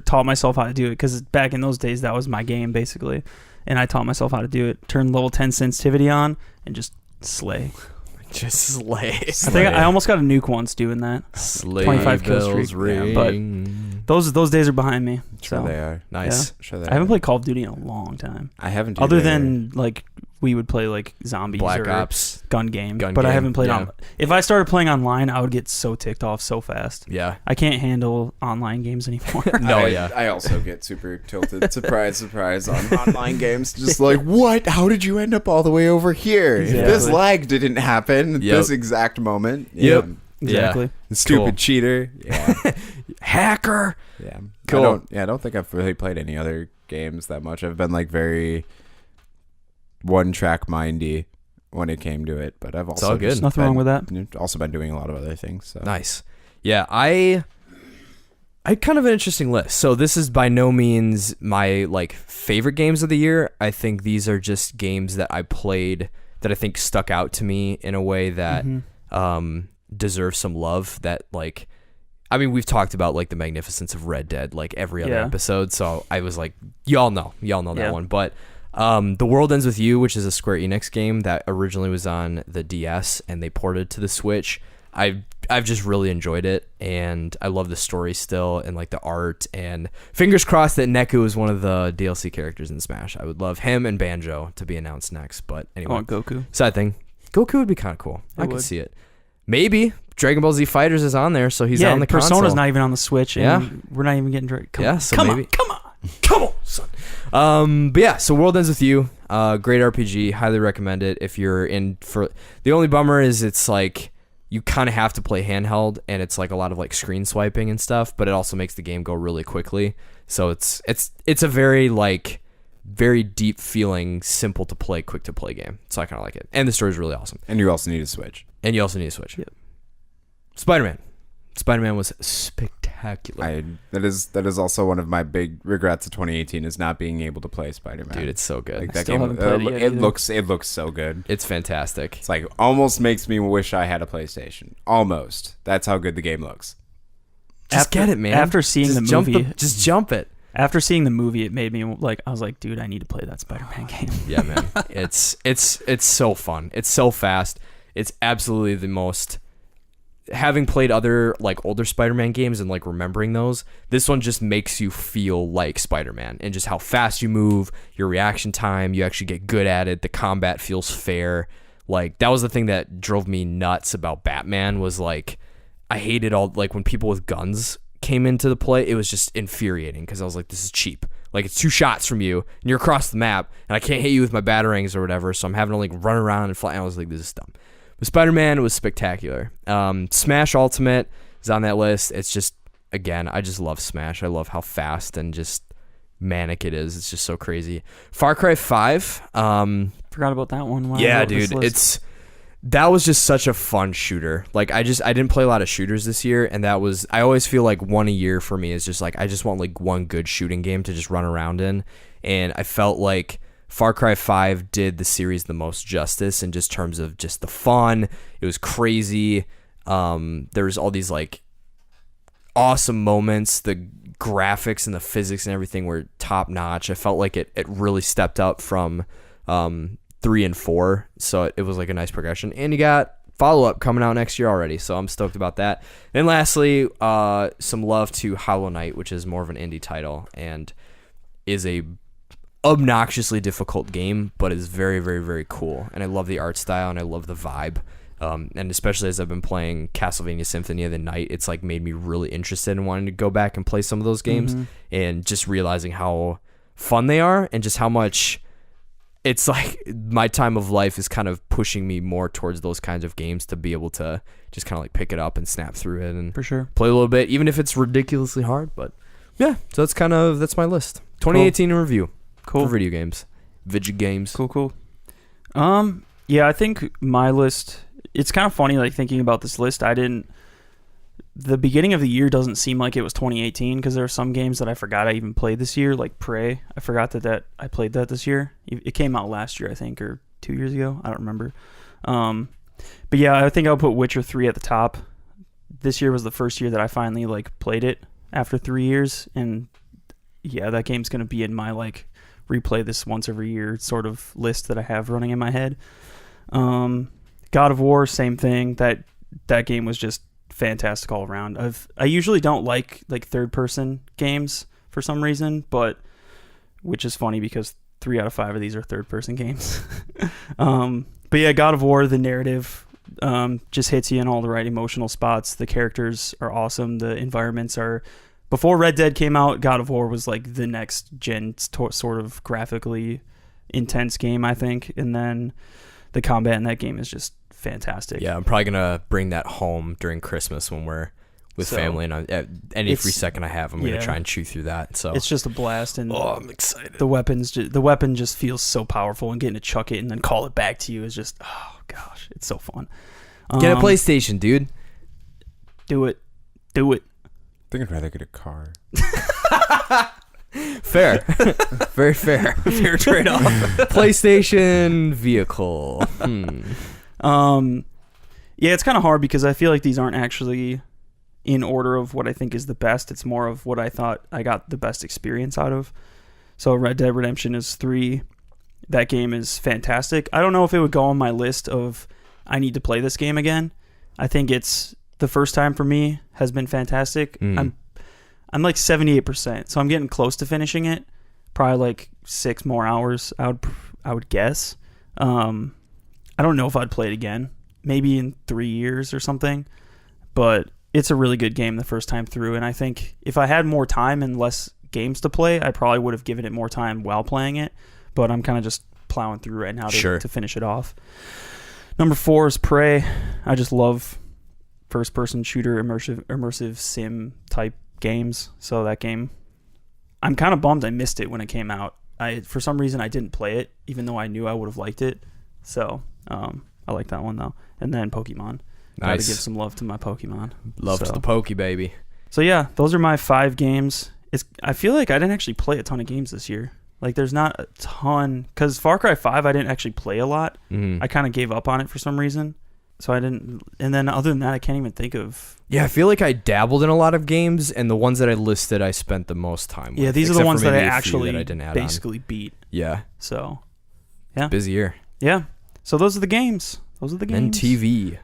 taught myself how to do it because back in those days, that was my game, basically. And I taught myself how to do it. Turn level 10 sensitivity on and just slay. Just slay. I think I almost got a nuke once doing that. Slay 25 kill streak. But those days are behind me. Sure they are. Nice. Yeah. Sure they I haven't played Call of Duty in a long time. I haven't. Other than like we would play like zombies, Black or Ops, gun game. Gun but game, I haven't played yeah. on. If I started playing online, I would get so ticked off so fast. Yeah. I can't handle online games anymore. I also get super tilted. Surprise, surprise on online games. Just like, what? How did you end up all the way over here? Exactly. If this lag didn't happen at this exact moment. Yep. Exactly. Yeah. Stupid cheater. Yeah. Hacker. Yeah. Cool. I don't think I've really played any other games that much. I've been like very one-track mindy when it came to it, but I've also all good. There's nothing wrong with that. Also been doing a lot of other things. So. Nice. Yeah, I had kind of an interesting list. So this is by no means my like favorite games of the year. I think these are just games that I played that I think stuck out to me in a way that deserve some love. That like, I mean, we've talked about like the magnificence of Red Dead like every other episode. So I was like, y'all know that one. But The World Ends With You, which is a Square Enix game that originally was on the DS and they ported to the Switch. I've just really enjoyed it, and I love the story still, and like the art, and fingers crossed that Neku is one of the DLC characters in Smash. I would love him and Banjo to be announced next, but anyway. Oh, Goku. Side thing. Goku would be kind of cool. I could would. see it. Maybe Dragon Ball Z Fighters is on there, so he's on the console. Persona's not even on the Switch, and Yeah. we're not even getting Come on, so come maybe. on, come on. Come on, son. But yeah, so World Ends With You. Great RPG. Highly recommend it if you're in for... The only bummer is it's like... You kind of have to play handheld, and it's like a lot of like screen swiping and stuff, but it also makes the game go really quickly. So it's a very like very deep feeling, simple to play, quick to play game. So I kind of like it, and the story's really awesome. And you also need a Switch. Yep. Spider-Man was spectacular. That is also one of my big regrets of 2018 is not being able to play Spider-Man. Dude, it's so good. Like that still game, haven't played it yet it looks so good. It's fantastic. It's like almost makes me wish I had a PlayStation. Almost. That's how good the game looks. Just get it, man. After seeing Just the jump movie, just jump it. after seeing the movie, it made me like, I was like, dude, I need to play that Spider-Man game. Yeah, man. It's so fun. It's so fast. It's absolutely the most... Having played other like older Spider-Man games and like remembering those, this one just makes you feel like Spider-Man, and just how fast you move, your reaction time, you actually get good at it. The combat feels fair. Like that was the thing that drove me nuts about Batman, was like I hated all like when people with guns came into the play. It was just infuriating because I was like, this is cheap. Like it's 2 shots from you and you're across the map, and I can't hit you with my batarangs or whatever, so I'm having to like run around and fly. And I was like, this is dumb. But Spider-Man was spectacular. Smash Ultimate is on that list. It's just, again, I just love Smash. I love how fast and just manic it is. It's just so crazy. Far Cry 5. Forgot about that one. When I Yeah, wrote this dude. list. That was just such a fun shooter. Like I didn't play a lot of shooters this year, and I always feel like one a year for me is just like I just want like one good shooting game to just run around in, and I felt like Far Cry 5 did the series the most justice in just terms of just the fun. It was crazy. There was all these like awesome moments. The graphics and the physics and everything were top notch. I felt like it really stepped up from 3 and 4. So it was like a nice progression. And you got follow-up coming out next year already, so I'm stoked about that. And lastly, some love to Hollow Knight, which is more of an indie title and is a obnoxiously difficult game, but is very, very, very cool. And I love the art style, and I love the vibe. And especially as I've been playing Castlevania Symphony of the Night, it's like made me really interested in wanting to go back and play some of those games, and just realizing how fun they are, and just how much it's like my time of life is kind of pushing me more towards those kinds of games, to be able to just kind of like pick it up and snap through it and For sure. play a little bit, even if it's ridiculously hard. But yeah, so that's my list. 2018 in review. Cool. For video games. Video games. Cool. Yeah, I think my list, it's kind of funny, like, thinking about this list. The beginning of the year doesn't seem like it was 2018, because there are some games that I forgot I even played this year, like Prey. I forgot that I played that this year. It came out last year, I think, or 2 years ago. I don't remember. But yeah, I think I'll put Witcher 3 at the top. This year was the first year that I finally, like, played it after 3 years, and yeah, that game's going to be in my, like, replay this once every year sort of list that I have running in my head. God of War, same thing. That game was just fantastic all around. I usually don't like third person games for some reason, but which is funny because 3 out of 5 of these are third person games. But yeah, God of War, the narrative just hits you in all the right emotional spots. The characters are awesome. The environments are... Before Red Dead came out, God of War was like the next gen sort of graphically intense game, I think. And then the combat in that game is just fantastic. Yeah, I'm probably gonna bring that home during Christmas when we're with family, and any free second I have, I'm gonna try and chew through that. So it's just a blast, and I'm excited. The weapon just feels so powerful, and getting to chuck it and then call it back to you is just, oh gosh, it's so fun. Get a PlayStation, dude. Do it. I think I'd rather get a car. Fair. Very fair. Fair trade-off. PlayStation vehicle. Yeah, it's kind of hard because I feel like these aren't actually in order of what I think is the best. It's more of what I thought I got the best experience out of. So Red Dead Redemption is 3. That game is fantastic. I don't know if it would go on my list of I need to play this game again. I think it's the first time for me has been fantastic. I'm like 78%, so I'm getting close to finishing it. Probably like 6 more hours. I would guess. I don't know if I'd play it again. Maybe in 3 years or something. But it's a really good game the first time through, and I think if I had more time and less games to play, I probably would have given it more time while playing it. But I'm kind of just plowing through right now to finish it off. Number 4 is Prey. I just love first-person shooter, immersive sim type games. So that game, I'm kind of bummed I missed it when it came out. For some reason I didn't play it, even though I knew I would have liked it. So I like that one though. And then Pokemon. Nice. Gotta give some love to my Pokemon. Love to the Poke, baby. So yeah, those are my 5 games. I feel like I didn't actually play a ton of games this year. Like there's not a ton, because Far Cry 5 I didn't actually play a lot. I kind of gave up on it for some reason. So I didn't, and then other than that I can't even think of. Yeah, I feel like I dabbled in a lot of games, and the ones that I listed I spent the most time with. Yeah, these are the ones that I actually that I didn't add basically beat. Yeah. So, yeah. Busy year. Yeah. So those are the games. And TV.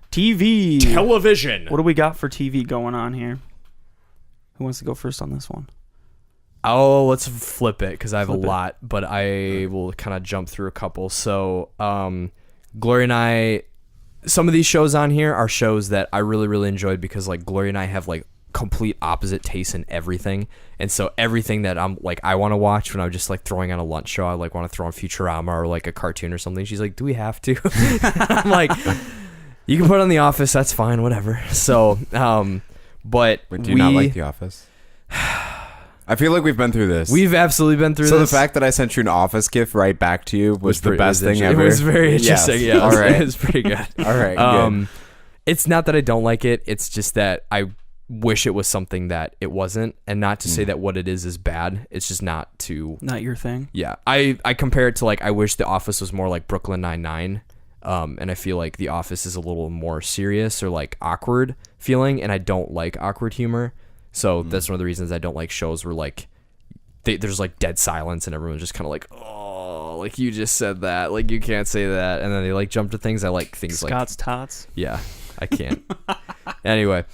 Television. What do we got for TV going on here? Who wants to go first on this one? Oh, let's flip it because I have a lot, but I will kind of jump through a couple. So, Gloria and I, some of these shows on here are shows that I really, really enjoyed because like Gloria and I have like complete opposite tastes in everything. And so everything that I'm like, I want to watch when I'm just like throwing on a lunch show, I like want to throw on Futurama or like a cartoon or something. She's like, do we have to? I'm like, you can put on The Office. That's fine. Whatever. So, but do you not like The Office? I feel like we've been through this. We've absolutely been through this. So the fact that I sent you an Office gift right back to you was the best thing ever. It was very interesting. Yes. Yeah, all right. It was pretty good. All right. Good. It's not that I don't like it. It's just that I wish it was something that it wasn't, and not to say that what it is bad. It's just not your thing. Yeah, I compare it to like I wish The Office was more like Brooklyn Nine-Nine, and I feel like The Office is a little more serious or like awkward feeling, and I don't like awkward humor. So that's one of the reasons I don't like shows where like there's like dead silence and everyone's just kind of like, oh, like you just said that, like you can't say that, and then they like jump to things. I like things Scott's Tots. Yeah, I can't. Anyway,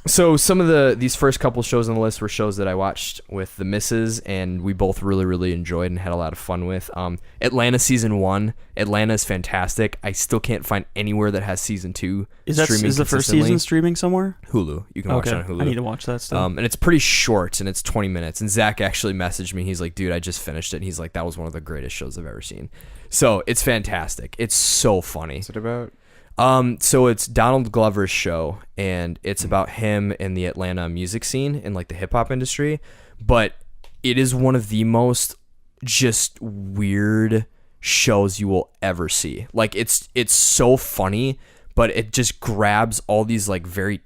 so some of these first couple shows on the list were shows that I watched with the missus, and we both really, really enjoyed and had a lot of fun with. Atlanta season 1. Atlanta is fantastic. I still can't find anywhere that has season 2 streaming. Is the first season streaming somewhere? Hulu. You can watch it on Hulu. I need to watch that stuff. And it's pretty short, and it's 20 minutes. And Zach actually messaged me. He's like, dude, I just finished it. And he's like, that was one of the greatest shows I've ever seen. So it's fantastic. It's so funny. What's it about? So it's Donald Glover's show, and it's about him in the Atlanta music scene and like the hip hop industry. But it is one of the most just weird shows you will ever see. Like it's so funny, but it just grabs all these like very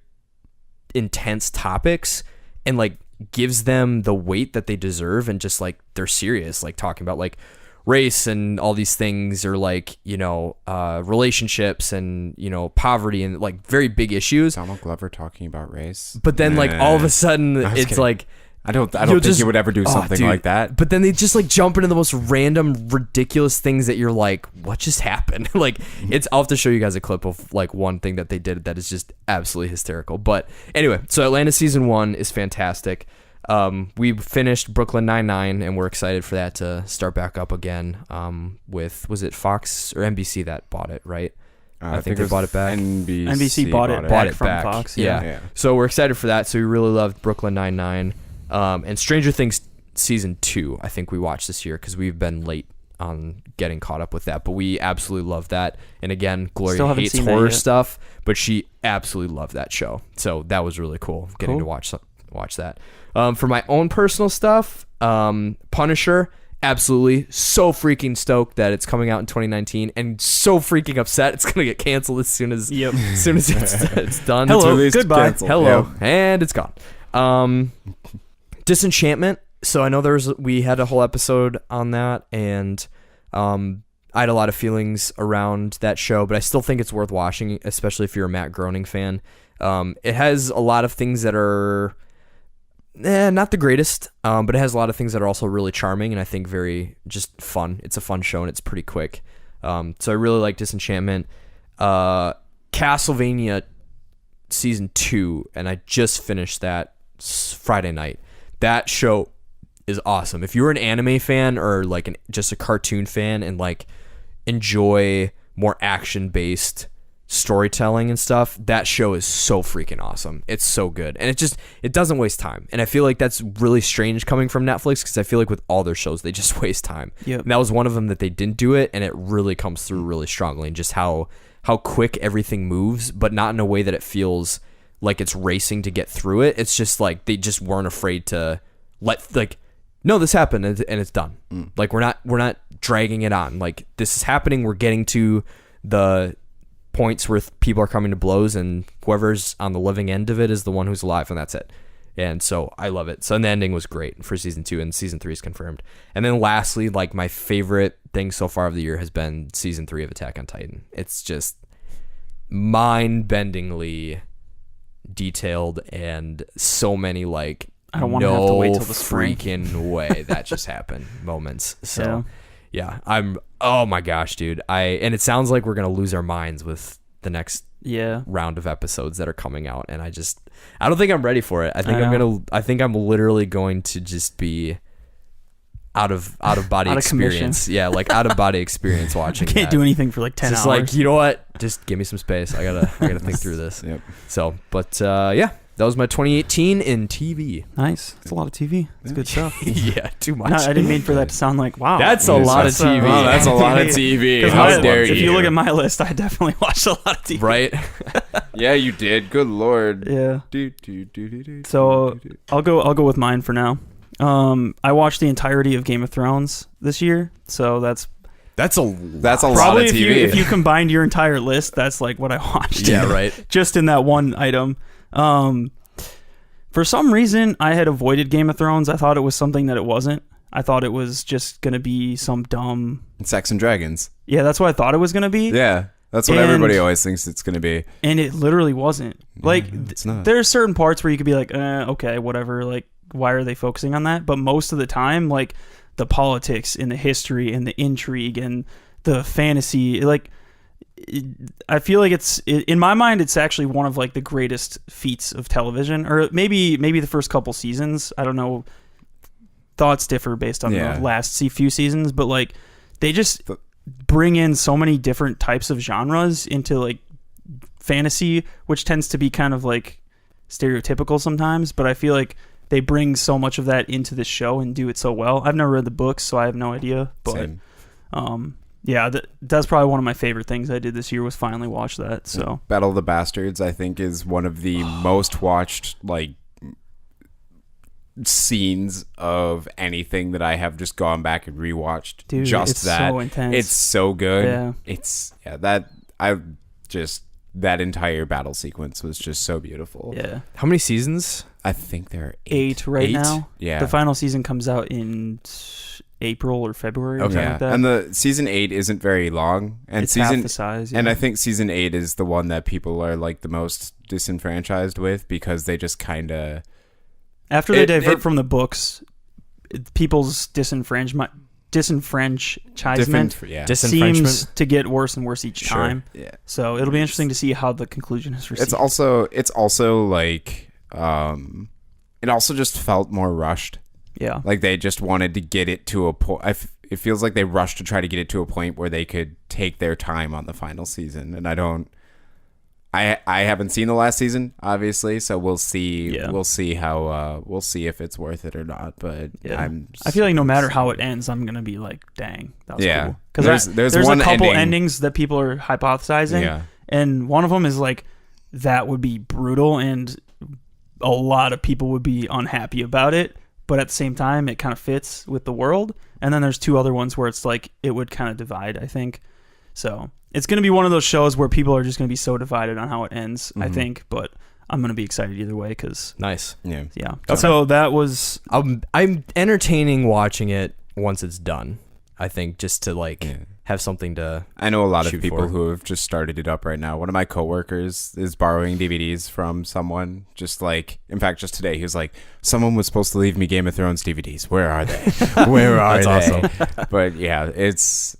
intense topics and like gives them the weight that they deserve, and just like they're serious, like talking about like race and all these things, or like, you know, relationships and, you know, poverty and like very big issues. Donald Glover talking about race. But then like all of a sudden it's kidding. Like I don't think he would ever do something like that. But then they just like jump into the most random, ridiculous things that you're like, what just happened? Like I'll have to show you guys a clip of like one thing that they did that is just absolutely hysterical. But anyway, so Atlanta season 1 is fantastic. We finished Brooklyn Nine-Nine, and we're excited for that to start back up again. With, was it Fox or NBC that bought it, right? I think they bought it back. NBC bought it back from Fox. Yeah. So we're excited for that. So we really loved Brooklyn Nine-Nine. And Stranger Things season 2, I think we watched this year because we've been late on getting caught up with that, but we absolutely love that. And again, Gloria hates horror stuff, but she absolutely loved that show. So that was really cool getting to watch that. For my own personal stuff, Punisher, absolutely so freaking stoked that it's coming out in 2019, and so freaking upset it's gonna get canceled as soon as it's done. Hello, goodbye. Hello, and it's gone. Disenchantment. So I know we had a whole episode on that, and I had a lot of feelings around that show, but I still think it's worth watching, especially if you're a Matt Groening fan. It has a lot of things that are not the greatest, but it has a lot of things that are also really charming and I think very just fun. It's a fun show and it's pretty quick. So I really like Disenchantment. Castlevania season 2, and I just finished that Friday night. That show is awesome. If you're an anime fan or like just a cartoon fan and like enjoy more action-based storytelling and stuff, that show is so freaking awesome. It's so good, and it doesn't waste time. And I feel like that's really strange coming from Netflix, because I feel like with all their shows they just waste time. Yep. And that was one of them that they didn't do it, and it really comes through really strongly, and just how quick everything moves, but not in a way that it feels like it's racing to get through it. It's just like they just weren't afraid to let, like, no, this happened and it's done. Like we're not dragging it on. Like, this is happening. We're getting to the points where people are coming to blows, and whoever's on the living end of it is the one who's alive, and that's it. And so I love it. So, and the ending was great for season 2, and season 3 is confirmed. And then lastly, like, my favorite thing so far of the year has been season 3 of Attack on Titan. It's just mind-bendingly detailed, and so many, like, I don't want to have to wait till the spring. Freaking way that just happened moments. So yeah, oh my gosh, dude. And it sounds like we're gonna lose our minds with the next round of episodes that are coming out, and I don't think I'm ready for it. I think I'm literally going to just be out of body experience. Yeah, like out of body experience watching. Can't do anything for like 10 hours. Just like, you know what? Just give me some space. I gotta think through this. Yep. So, but yeah. That was my 2018 in TV. Nice. That's a lot of TV. That's good stuff. Yeah, too much. No, I didn't mean for that to sound like, wow. That's a lot of TV. Oh, that's a lot of TV. How dare you? If you look at my list, I definitely watched a lot of TV. Right? Yeah, you did. Good Lord. Yeah. So I'll go with mine for now. I watched the entirety of Game of Thrones this year, so that's a lot probably of TV. If you combined your entire list, that's like what I watched. Yeah, right. Just in that one item. For some reason, I had avoided Game of Thrones. I thought it was something that it wasn't. I thought it was just going to be some dumb... Sex and Dragons. Yeah, that's what I thought it was going to be. Yeah, that's what everybody always thinks it's going to be. And it literally wasn't. Like, it's not. There's certain parts where you could be like, okay, whatever. Like, why are they focusing on that? But most of the time, like, the politics and the history and the intrigue and the fantasy, like... I feel like in my mind, it's actually one of like the greatest feats of television, or maybe the first couple seasons. I don't know. Thoughts differ based on the last few seasons, but like they just bring in so many different types of genres into like fantasy, which tends to be kind of like stereotypical sometimes, but I feel like they bring so much of that into the show and do it so well. I've never read the books, so I have no idea, but Same. Yeah, that's probably one of my favorite things I did this year was finally watch that. So Battle of the Bastards, I think, is one of the most watched like scenes of anything that I have just gone back and rewatched. Dude, just it's that so intense. It's so good. Yeah. That entire battle sequence was just so beautiful. Yeah. How many seasons? I think there are 8 right now. Yeah. The final season comes out in April or February. Or something like that. And the season 8 isn't very long, and it's half the size. Yeah. And I think season 8 is the one that people are like the most disenfranchised with, because they just kind of after they divert from the books, people's disenfranchisement seems to get worse and worse each time. Yeah. So it'll be interesting to see how the conclusion is received. It's also like it also just felt more rushed. Yeah. Like they just wanted to get it to a point. It feels like they rushed to try to get it to a point where they could take their time on the final season. And I haven't seen the last season, obviously, so we'll see. Yeah. We'll see if it's worth it or not. But yeah. I feel like no matter how it ends, I'm gonna be like, dang, that was cool. Because there's a couple ending. endings that people are hypothesizing. Yeah. And one of them is like, that would be brutal, and a lot of people would be unhappy about it. But at the same time, it kind of fits with the world. And then there's 2 other ones where it's like, it would kind of divide, I think. So it's going to be one of those shows where people are just going to be so divided on how it ends, I think. But I'm going to be excited either way because... Nice. Yeah. Okay. So that was... I'm entertaining watching it once it's done. I think just to like have something to. I know a lot of shoot people for. who have just started it up right now. One of my coworkers is borrowing DVDs from someone. Just like, in fact, just today, he was like, "Someone was supposed to leave me Game of Thrones DVDs. Where are they? Where are That's they?" awesome. But yeah, it's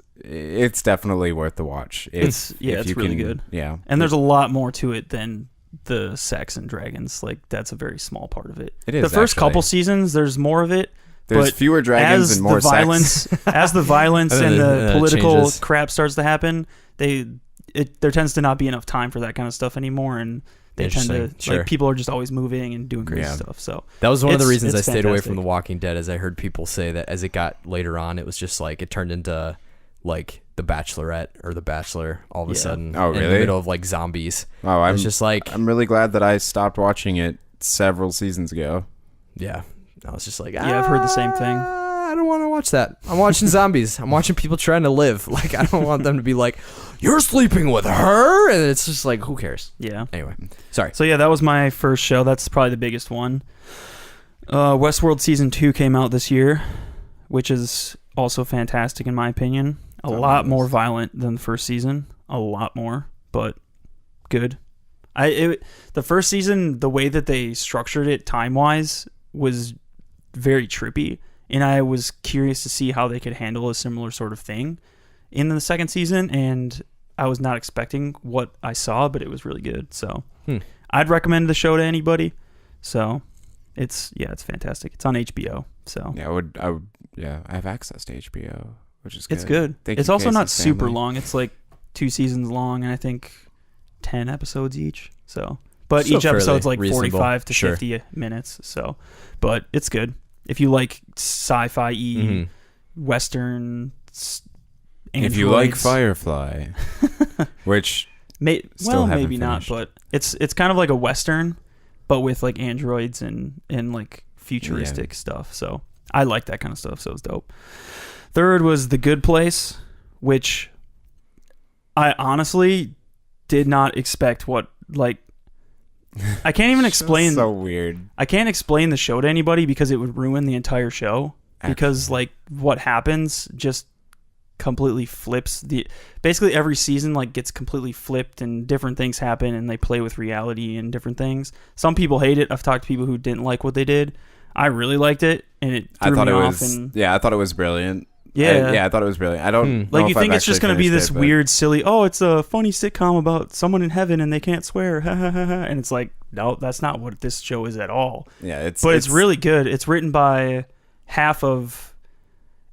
definitely worth the watch. It's you really good. Yeah, And there's a lot more to it than the sex and dragons. Like, that's a very small part of it. It is, the first actually. couple seasons, there's more of it. There's but fewer dragons as and more the violence, sex. as the violence and the It political changes. crap starts to happen, there tends to not be enough time for that kind of stuff anymore, and they tend to Interesting. Sure. like people are just always moving and doing crazy Yeah. stuff. So That was one of the It's- reasons I it's stayed away fantastic. from The Walking Dead, as I heard people say that as it got later on, it was just like it turned into like The Bachelorette or The Bachelor all of a Yeah. sudden. Oh, In the really? middle of like zombies. Oh, It I'm was just like, I'm really glad that I stopped watching it several seasons ago. yeah. I was just like, Yeah, I've heard the same thing. I don't want to watch that. I'm watching zombies. I'm watching people trying to live. Like, I don't want them to be like, you're sleeping with her. And it's just like, who cares? yeah. Anyway, sorry. So yeah, that was my first show. That's probably the biggest one. Westworld season 2 came out this year, which is also fantastic in my opinion. A It's on lot my more list. violent than the first season. A lot more, but good. The first season, the way that they structured it time-wise was very trippy, and I was curious to see how they could handle a similar sort of thing in the second season, and I was not expecting what I saw, but it was really good. So I'd recommend the show to anybody. So it's fantastic. It's on HBO. So Yeah, I have access to HBO, which is good. it's good. Thank It's you, also not Casey's super family. long. It's like 2 seasons long, and I think 10 episodes each. So, but So each episode's fairly like reasonable. 45 to Sure. 50 minutes. So, but it's good if you like sci-fi, Mhm. western. If you like androids. Firefly, which Still Well, haven't maybe not, finished. but it's kind of like a western, but with like androids and like futuristic stuff. So I like that kind of stuff. So it's dope. Third was The Good Place, which I honestly did not expect. I can't even explain. so weird. I can't explain the show to anybody because it would ruin the entire show. Because like what happens just completely flips basically every season like gets completely flipped and different things happen and they play with reality and different things. Some people hate it. I've talked to people who didn't like what they did. I really liked it and it threw I thought me it off was. and Yeah, I thought it was brilliant. Yeah. I thought it was brilliant. I don't know like you if I've think it's just actually going to be finished this it, but- weird silly, oh, it's a funny sitcom about someone in heaven and they can't swear. And it's like, no, that's not what this show is at all. Yeah, it's Really good. It's written by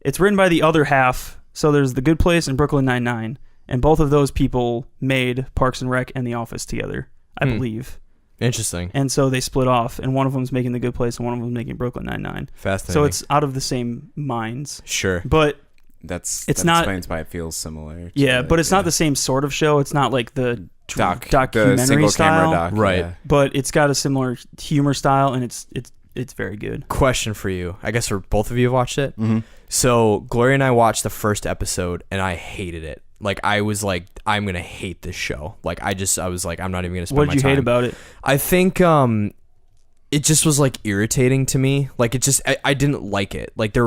the other half. So there's The Good Place and Brooklyn Nine-Nine, and both of those people made Parks and Rec and The Office together, I believe. Interesting. And so they split off, and one of them's making The Good Place and one of them's making Brooklyn Nine-Nine. Fascinating. So it's out of the same minds. Sure. But that not- explains why it feels similar. to yeah, the- but it's not the same sort of show. It's not like the the documentary single style, camera doc, Right. yeah. but it's got a similar humor style, and it's very good. Question for you. I guess for both of you have watched it. Mhm. So Gloria and I watched the first episode and I hated it. Like I was like, I'm gonna hate this show. Like I was like, I'm not even gonna spend What my did you time. hate about it? I think it just was like irritating to me. Like it just I didn't like it. Like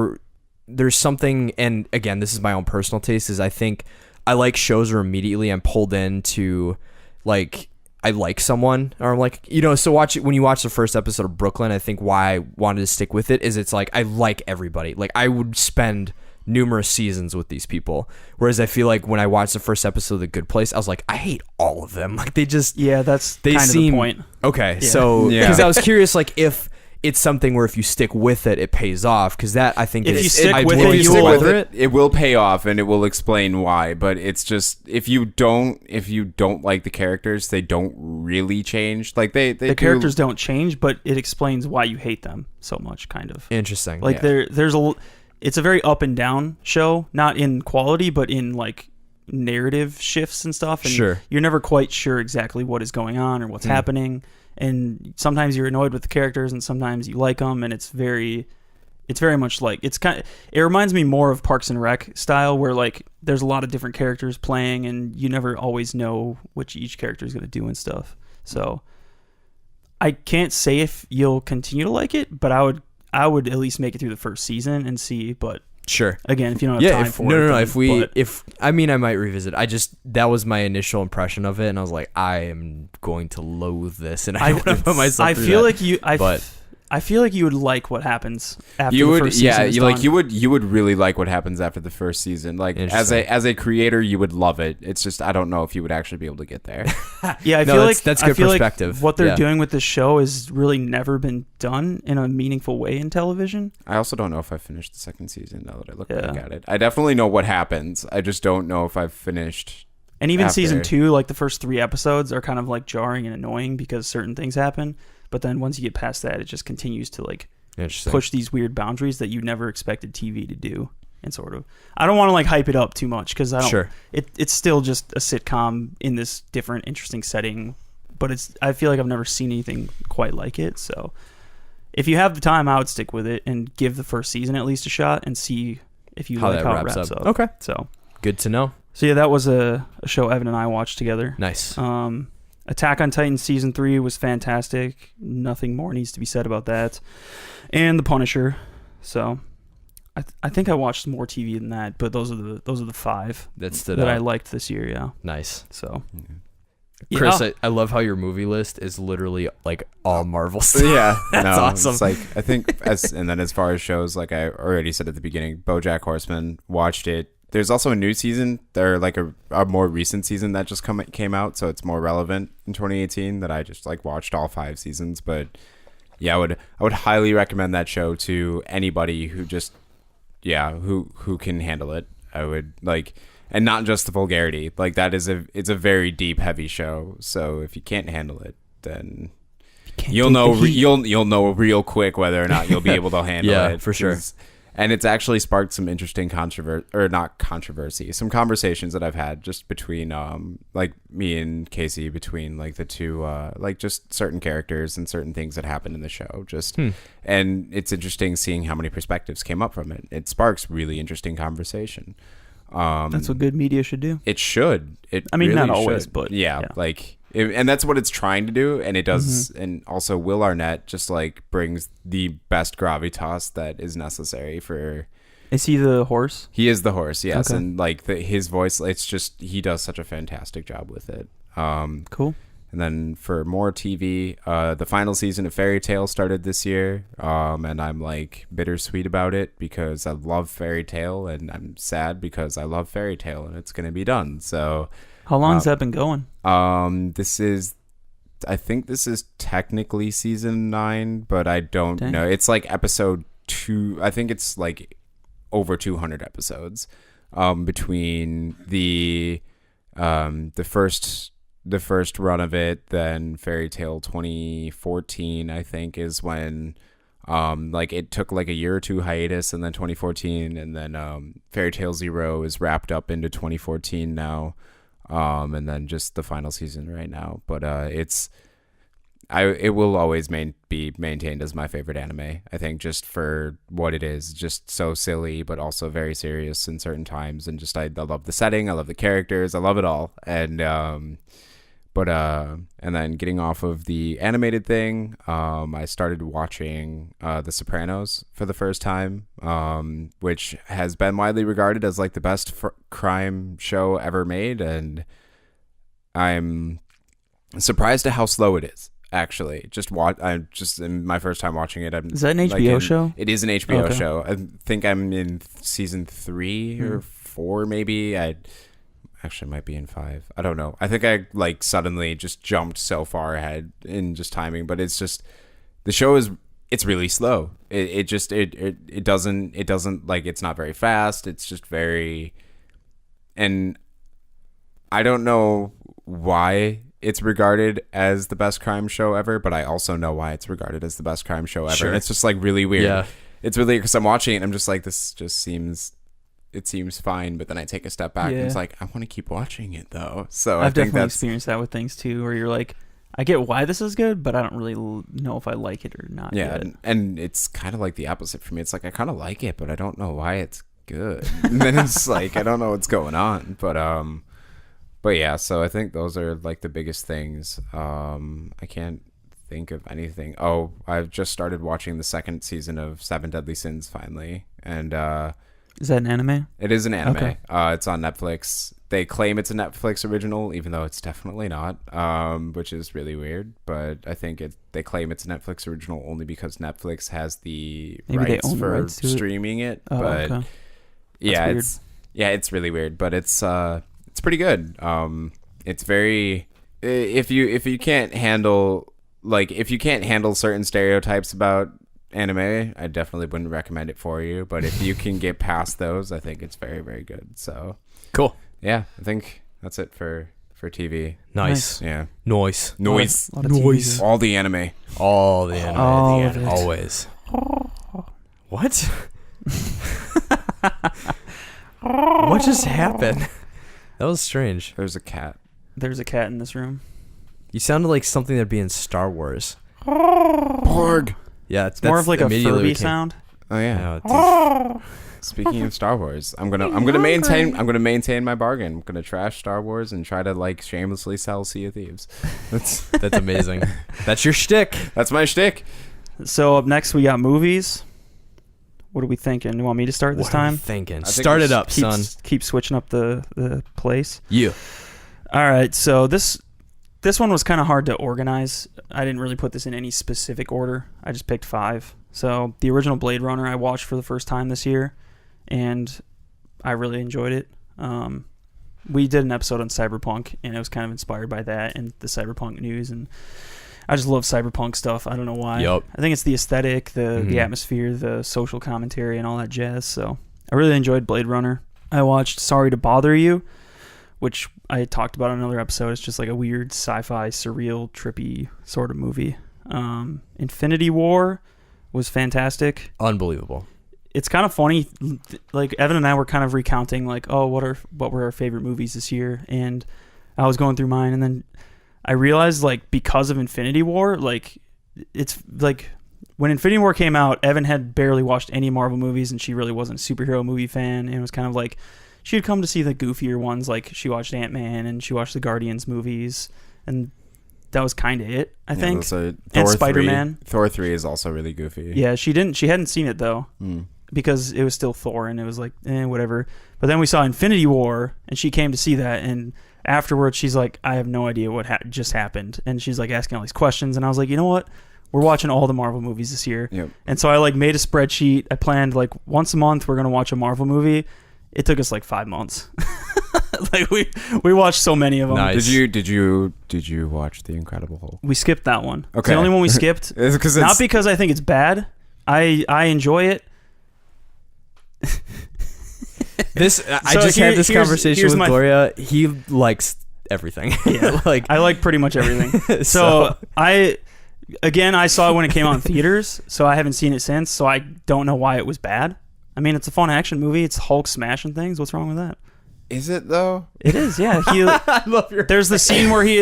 there's something, and again, this is my own personal taste, is I think I like shows where immediately I'm pulled into like I like someone, or I'm like, so when you watch the first episode of Brooklyn, I think why I wanted to stick with it is it's like I like everybody. Like I would spend numerous seasons with these people, whereas I feel like when I watched the first episode of The Good Place, I was like, I hate all of them. Like they just That's they kind of seem the point. okay. Yeah. So Yeah. because I was curious, like if it's something where if you stick with it, it pays off. Because that I think If is, you stick I'd with willing it, to you stick will- with weather it, it will pay off and it will explain why. But it's just if you don't like the characters, they don't really change. Like the Characters don't change, but it explains why you hate them so much, kind of. Interesting. Like it's a very up and down show, not in quality, but in like narrative shifts and stuff. And Sure. you're never quite sure exactly what is going on or what's happening. And sometimes you're annoyed with the characters, and sometimes you like them. And it's very much like it reminds me more of Parks and Rec style, where like there's a lot of different characters playing, and you never always know what each character is going to do and stuff. So I can't say if you'll continue to like it, but I would at least make it through the first season and see. But Sure. Again, if you don't have time for it. No. Then, I might revisit. That was my initial impression of it, and I was like, I am going to loathe this, and I don't want to put myself. I through feel that. like I feel like you would like what happens after You the would, first season is done. you would really like what happens after the first season. Like as a creator, you would love it. It's just I don't know if you would actually be able to get there. Yeah, I No, feel that's- like that's I good feel perspective. Like what they're Yeah. doing with this show has really never been done in a meaningful way in television. I also don't know if I finished the second season now that I look Yeah. back at it. I definitely know what happens. I just don't know if I've finished. And even After. season 2, like the first 3 episodes are kind of like jarring and annoying because certain things happen. But then once you get past that, it just continues to like Interesting. push these weird boundaries that you never expected TV to do. And sort of, I don't want to like hype it up too much because I don't. Sure. It's still just a sitcom in this different, interesting setting. But I feel like I've never seen anything quite like it. So if you have the time, I would stick with it and give the first season at least a shot and see if you like how it wraps up. Okay. So Good to know. yeah, that was a show Evan and I watched together. Nice. Attack on Titan season 3 was fantastic. Nothing more needs to be said about that. And The Punisher. So I think I watched more TV than that, but those are the 5 That stood that out. I liked this year. Yeah. Nice. So Chris, yeah. I love how your movie list is literally like all Marvel stuff. Yeah, That's awesome. It's like I think and then as far as shows, like I already said at the beginning, BoJack Horseman, watched it. There's also a new season, or like a more recent season that just came out, so it's more relevant in 2018. That I just like watched all 5 seasons, but yeah, I would highly recommend that show to anybody who just who can handle it. I would like. And not just the vulgarity, like that it's a very deep, heavy show. So if you can't handle it, then you'll know you'll know real quick whether or not you'll be able to handle Yeah, it. for sure. And it's actually sparked some interesting some conversations that I've had just between like me and Casey, between like the two like just certain characters and certain things that happen in the show. And it's interesting seeing how many perspectives came up from it. It sparks really interesting conversation. that's what good media should do. It should. I mean, really not always, should. but yeah. yeah. Like, and that's what it's trying to do, and it does. And also, Will Arnett just like brings the best gravitas that is necessary for. Is he the horse? He is the horse, yes, Okay. and like his voice, it's just he does such a fantastic job with it. Cool. And then for more TV, the final season of Fairy Tale started this year, and I'm like bittersweet about it because I love Fairy Tale, and I'm sad because I love Fairy Tale, and it's gonna be done. So, How long has that been going? I think this is technically season 9, but I don't Dang. know. It's like episode 2. I think it's like over 200 episodes between the first run of it, then Fairy Tale 2014 I think is when like it took like a year or 2 hiatus, and then 2014, and then Fairy Tale Zero is wrapped up into 2014 now, and then just the final season right now. But it will always be maintained as my favorite anime. I think just for what it is, just so silly, but also very serious in certain times. And just I love the setting, I love the characters, I love it all. And and then getting off of the animated thing, I started watching The Sopranos for the first time, which has been widely regarded as like the best crime show ever made, and I'm surprised at how slow it is. Actually, I'm just in my first time watching it. Is that an HBO show? It is an HBO Okay. show. I think I'm in season 3 or 4, maybe. I actually might be in 5. I don't know. I think I like suddenly just jumped so far ahead in just timing, but it's just the show it's really slow. It doesn't like, it's not very fast. It's just very, and I don't know why it's regarded as the best crime show ever, but I also know why it's regarded as the best crime show ever. Sure. And it's just like really weird. Yeah. It's really, because I'm watching it and I'm just like, this just seems fine, but then I take a step back and it's like, I want to keep watching it though. So I've I think definitely experienced that with things too, where you're like, I get why this is good, but I don't really know if I like it or not. yeah, yet. and it's kind of like the opposite for me. It's like I kind of like it, but I don't know why it's good. And then it's like I don't know what's going on, but yeah. So I think those are like the biggest things. I can't think of anything. Oh, I've just started watching the second season of Seven Deadly Sins finally, and Is that an anime? It is an anime. Okay. It's on Netflix. They claim it's a Netflix original, even though it's definitely not, which is really weird. But I think they claim it's a Netflix original only because Netflix has the Maybe they rights own the for rights to it. streaming it. Oh, But okay. yeah, weird. it's really weird. But it's pretty good. It's very if you can't handle certain stereotypes about anime, I definitely wouldn't recommend it for you. But if you can get past those, I think it's very, very good. So Cool. yeah, I think that's it for TV. Nice. Yeah, Noise. noise, A lot of TV. all the anime. All the anime. All of it. Always. What? What just happened? That was strange. There's a cat. There's a cat in this room. You sounded like something that'd be in Star Wars. Porg. Yeah, It's more of like a Furby sound. Oh yeah. Oh, Speaking of Star Wars, I'm gonna maintain my bargain. I'm gonna trash Star Wars and try to like shamelessly sell Sea of Thieves. that's amazing. That's your shtick. That's my shtick. So up next we got movies. What are we thinking? You want me to start this What are we time? thinking? think Start we it up, Keep, son. keep switching up the place. You. All right, so this one was kind of hard to organize. I didn't really put this in any specific order. I just picked 5. So the original Blade Runner I watched for the first time this year, and I really enjoyed it. We did an episode on Cyberpunk, and it was kind of inspired by that and the Cyberpunk news, and I just love Cyberpunk stuff. I don't know why. Yup. I think it's the aesthetic, the atmosphere, the social commentary, and all that jazz. So I really enjoyed Blade Runner. I watched Sorry to Bother You, which I talked about in another episode. It's just like a weird sci-fi, surreal, trippy sort of movie. Infinity War was fantastic. Unbelievable. It's kind of funny. Like Evan and I were kind of recounting, like, oh, what were our favorite movies this year? And I was going through mine, and then I realized, like, because of Infinity War, like, it's like when Infinity War came out, Evan had barely watched any Marvel movies, and she really wasn't a superhero movie fan. And it was kind of like she had come to see the goofier ones, like she watched Ant-Man and she watched the Guardians movies, and that was kind of it, I think. So And Spider-Man. Thor 3 is also really goofy. Yeah, she hadn't seen it though. Because it was still Thor, and it was like, whatever. But then we saw Infinity War, and she came to see that, and afterwards she's like, I have no idea what just happened. And she's like asking all these questions, and I was like, you know what? We're watching all the Marvel movies this year. Yep. And so I like made a spreadsheet. I planned like once a month we're going to watch a Marvel movie. It took us like 5 months. Like we watched so many of them. Nice. Did you watch The Incredible Hulk? We skipped that one. It's Okay. the only one we skipped. It's Not because I think it's bad. I enjoy it. I just had this conversation here's with my- Gloria. He likes everything. Yeah. Like I like pretty much everything. So I saw it when it came out in theaters, so I haven't seen it since, so I don't know why it was bad. I mean, it's a fun action movie. It's Hulk smashing things. What's wrong with that? Is it though? It is, yeah. I love your. There's a scene where he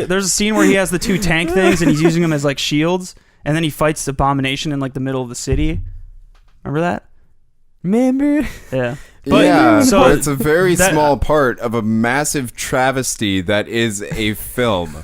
has the 2 tank things and he's using them as like shields, and then he fights Abomination in like the middle of the city. Remember that? Remember? Yeah. But, But- so but it's a very that- small part of a massive travesty that is a film.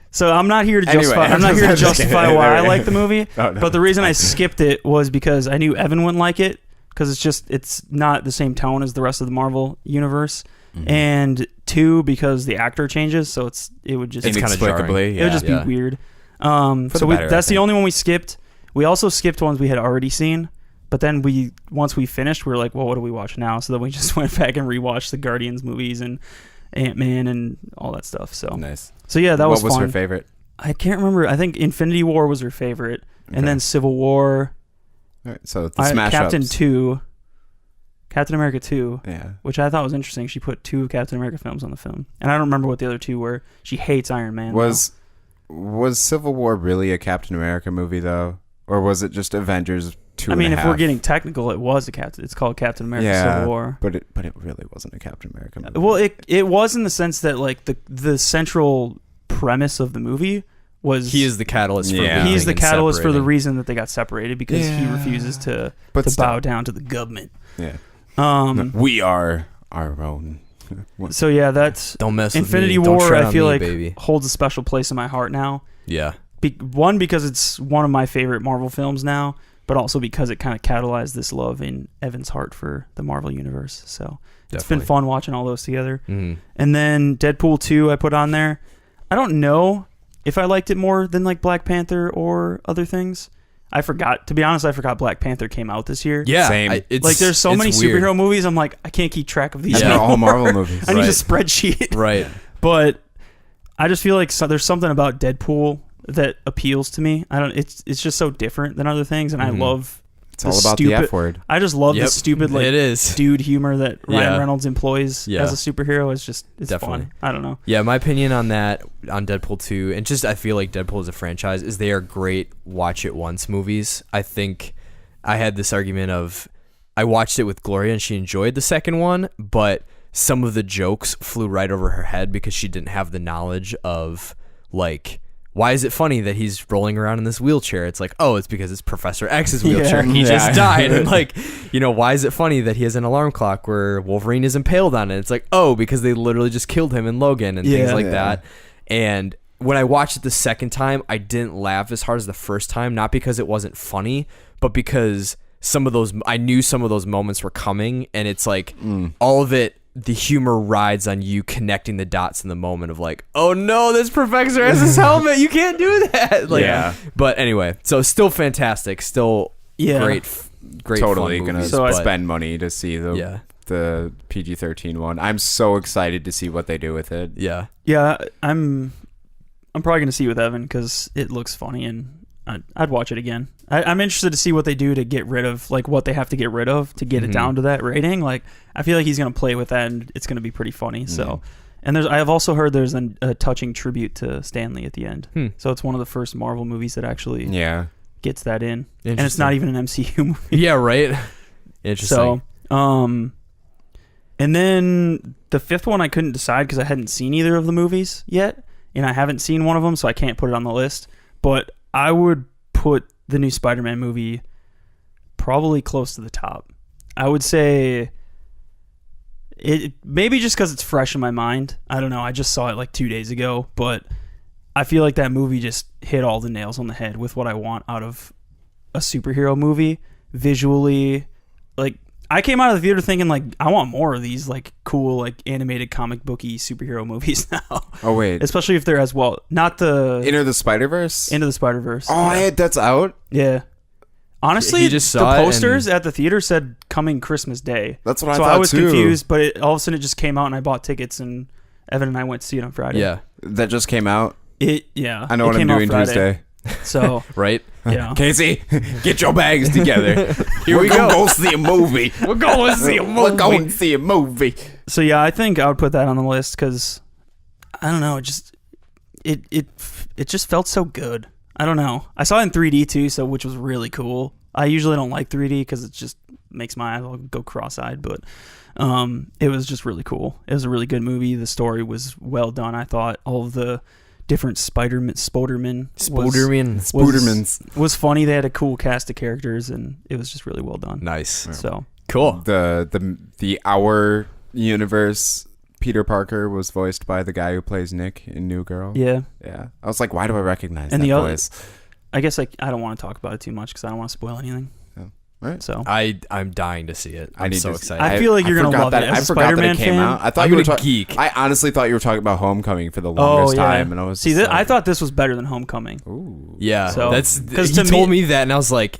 So I'm not here to Anyway, justify. I'm not here to justify why I like the movie. No, no. But the reason I skipped it was because I knew Evan wouldn't like it, because it's not the same tone as the rest of the Marvel universe, and 2 because the actor changes, so it would just It's kinda Inexplicably, it would just yeah. be weird. the So better, I that's the think. only one we skipped. We also skipped ones we had already seen. But then once we finished, we were like, well, what do we watch now? So then we just went back and rewatched the Guardians movies and Ant-Man and all that stuff. So Nice. So yeah, that was What was fun. her favorite? I can't remember. I think Infinity War was her favorite, Okay. and then Civil War, All right, so the smash Captain ups. Captain America 2, Yeah. which I thought was interesting. She put 2 Captain America films on the film, and I don't remember what the other 2 were. She hates Iron Man. Was Civil War really a Captain America movie though, or was it just Avengers 2? I mean, if we're half? getting technical, it was a Captain. It's called Captain America Yeah, Civil War. but it really wasn't a Captain America movie. Well, it was in the sense that like the central premise of the movie was He is the catalyst for Yeah. he's the moving and catalyst for the separating. reason that they got separated, because he Yeah. refuses to But still. bow down to the government. Yeah. Um. We are our own. So yeah, that's Don't mess Infinity with me. Don't War. tread I on feel me, like baby. holds a special place in my heart now. Yeah. One, because it's one of my favorite Marvel films now, but also because it kind of catalyzed this love in Evan's heart for the Marvel Universe. So it's been fun watching all those together. Mm-hmm. And then Deadpool 2 I put on there. I don't know if I liked it more than like Black Panther or other things. I forgot. To be honest, I forgot Black Panther came out this year. Yeah, Same. Like there's so many weird. superhero movies. I'm like, I can't keep track of these. They're now. all Marvel movies. I need a Right. spreadsheet. Right. But I just feel like there's something about Deadpool that appeals to me. I don't. It's just so different than other things, and I love. It's all about the F word. I just love the stupid like it is. dude humor that Ryan Yeah. Reynolds employs Yeah. as a superhero. It's Definitely. fun. I don't know. Yeah, my opinion on that, on Deadpool 2, and just I feel like Deadpool as a franchise, is they are great watch it once movies. I think I had this argument of, I watched it with Gloria and she enjoyed the second one, but some of the jokes flew right over her head because she didn't have the knowledge of, like, why is it funny that he's rolling around in this wheelchair? It's like, oh, it's because it's Professor X's wheelchair. Yeah. He just Yeah. died. And like, why is it funny that he has an alarm clock where Wolverine is impaled on it? It's like, oh, because they literally just killed him in Logan and things like that. And when I watched it the second time, I didn't laugh as hard as the first time, not because it wasn't funny, but because I knew some of those moments were coming, and it's like all of it, the humor rides on you connecting the dots in the moment of like, oh no, this Professor has his helmet. You can't do that. Like, Yeah. But anyway, so still fantastic. Still great. Totally fun gonna movies, but- spend money to see the PG-13 one. I'm so excited to see what they do with it. Yeah. Yeah, I'm probably gonna see it with Evan because it looks funny and I'd watch it again. I'm interested to see what they do to get rid of, like, what they have to get rid of to get it down to that rating. Like, I feel like he's gonna play with that and it's gonna be pretty funny. So, and I have also heard there's a touching tribute to Stan Lee at the end. So it's one of the first Marvel movies that actually gets that in, and it's not even an MCU movie. Yeah, right. Interesting. So, and then the fifth one I couldn't decide because I hadn't seen either of the movies yet, and I haven't seen one of them, so I can't put it on the list. But I would put the new Spider-Man movie probably close to the top. I would say it maybe just because it's fresh in my mind. I don't know. I just saw it like 2 days ago, but I feel like that movie just hit all the nails on the head with what I want out of a superhero movie visually. Like, I came out of the theater thinking, like, I want more of these, like, cool, like, animated comic booky superhero movies now. Oh, wait. Especially if they're as well. Not the Into the Spider-Verse? Into the Spider-Verse. Oh, that's out? Yeah. Honestly, He just the saw it posters at the theater said coming Christmas Day. That's what I so thought, I was too. confused, but all of a sudden it just came out and I bought tickets and Evan and I went to see it on Friday. Yeah. That just came out? Yeah. I know it what I'm came out doing Friday. Tuesday. So, Right? yeah. Casey, get your bags together. Here we gonna go. go see a movie. We're going to see a movie. We're going to see a movie. So yeah, I think I would put that on the list because I don't know, it just felt so good. I don't know. I saw it in 3D too, so which was really cool. I usually don't like 3D because it just makes my eyes go cross-eyed, but it was just really cool. It was a really good movie. The story was well done. I thought all of the different Spoderman was funny. They had a cool cast of characters, and it was just really well done. Nice. So Cool. The Our Universe Peter Parker was voiced by the guy who plays Nick in New Girl. yeah, Yeah. I was like, why do I recognize and that the other, voice? I guess I don't want to talk about it too much because I don't want to spoil anything. Right. So I'm dying to see it. I'm so excited. I feel like you're gonna love it. As I a forgot that Spider-Man it came fan, out. I thought I'm you were gonna talking. geek. I honestly thought you were talking about Homecoming for the longest time, and I was just I like, thought this was better than Homecoming. ooh. Yeah, So- that's 'cause he to told me- me that, and I was like,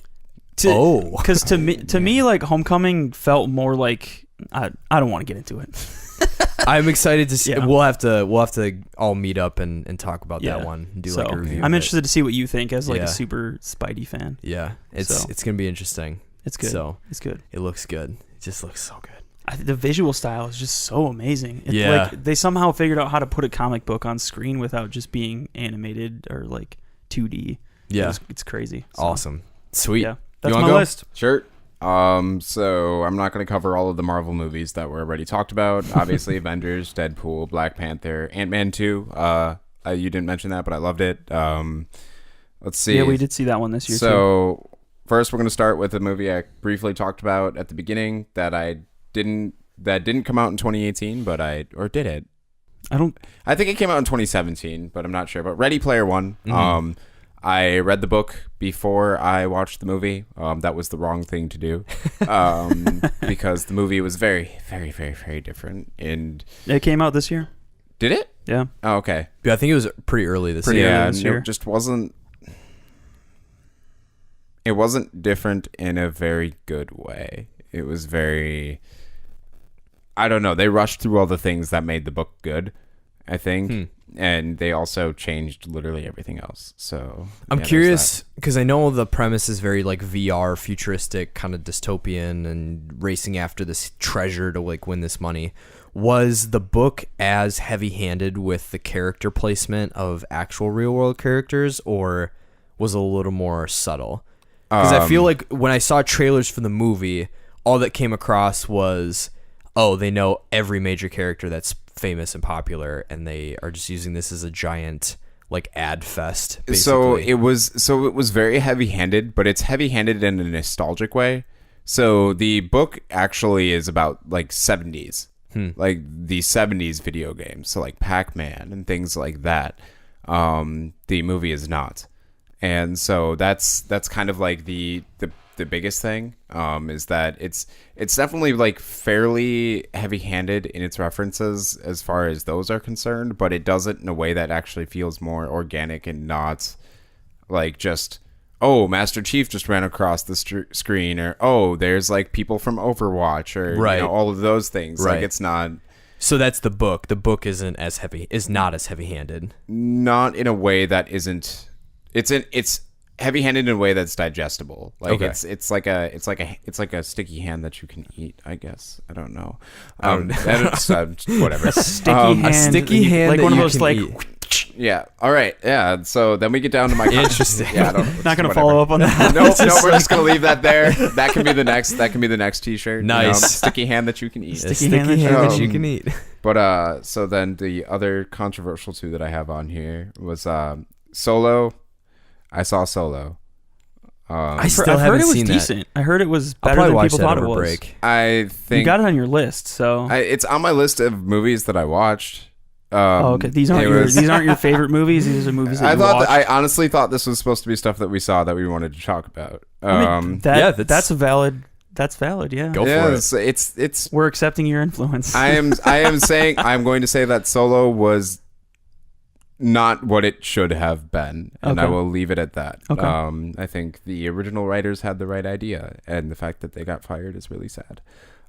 Because to me, like Homecoming felt more like I don't want to get into it. I'm excited to see. Yeah. We'll have to all meet up and talk about Yeah. that one. And do So like a review. I'm of it. interested to see what you think as like Yeah. a super Spidey fan. Yeah, it's So. it's gonna be interesting. It's good. So It's good. it looks good. It just looks so good. The visual style is just so amazing. It's Yeah. like they somehow figured out how to put a comic book on screen without just being animated or like 2D. Yeah, It's crazy. So, awesome, sweet. Yeah, that's wanna my go? list. Sure. So I'm not going to cover all of the Marvel movies that were already talked about. Obviously, Avengers, Deadpool, Black Panther, Ant-Man 2. You didn't mention that, but I loved it. Let's see. Yeah, we did see that one this year too. So first, we're going to start with a movie I briefly talked about at the beginning that didn't come out in 2018, but did it? I think it came out in 2017, but I'm not sure. But Ready Player One. Mm-hmm. I read the book before I watched the movie. That was the wrong thing to do, because the movie was very, very, very, very different. And It came out this year. did it? Yeah. Oh, okay. Yeah, I think it was pretty early this Pretty year. early Yeah, this and year. it just wasn't. It wasn't different in a very good way. It was very. I don't know. They rushed through all the things that made the book good, I think. And they also changed literally everything else. So I'm yeah, there's curious because I know the premise is very like VR, futuristic, kind of dystopian, and racing after this treasure to like win this money. Was the book as heavy-handed with the character placement of actual real-world characters, or was it a little more subtle? Because I feel like when I saw trailers for the movie, all that came across was, oh, they know every major character that's famous and popular, and they are just using this as a giant like ad fest. Basically. So it was very heavy-handed, but it's heavy-handed in a nostalgic way. So the book actually is about like 70s. Like the 70s video games, so like Pac-Man and things like that. The movie is not. And so that's kind of like the biggest thing, is that it's definitely like fairly heavy-handed in its references as far as those are concerned, but it does it in a way that actually feels more organic and not like just, oh, Master Chief just ran across the screen, or oh, there's like people from Overwatch, or Right. all of those things. Right. Like it's not So that's the book. The book is not as heavy-handed. not in a way that isn't. It's heavy-handed in a way that's digestible. Like Okay. it's like a sticky hand that you can eat. I guess I don't know. That's, whatever. Sticky hand. a sticky you- hand like that one of you those can like. eat. Yeah. All right. Yeah. So then we get down to my Interesting. Yeah. I don't, Not gonna whatever. follow up on that. No, we're just gonna leave that there. That can be the next. That can be the next T-shirt. Nice. Sticky hand that you can eat. A Sticky hand that that you you can can eat. But so then the other controversial two that I have on here was Solo. I saw Solo. I still I've heard haven't it was seen that. decent. I heard it was I'll better probably than watch people that thought it over was. break. I You think got it on your list, so. it's on my list of movies that I watched. Oh, okay. These aren't your favorite movies. These are movies that I you thought watched. I honestly thought this was supposed to be stuff that we saw that we wanted to talk about. I mean, yeah, that's valid. That's valid. Yeah. Go yeah, for it. it's We're accepting your influence. I am saying I'm going to say that Solo was not what it should have been, and I Okay. will leave it at that. Okay. I think the original writers had the right idea, and the fact that they got fired is really sad.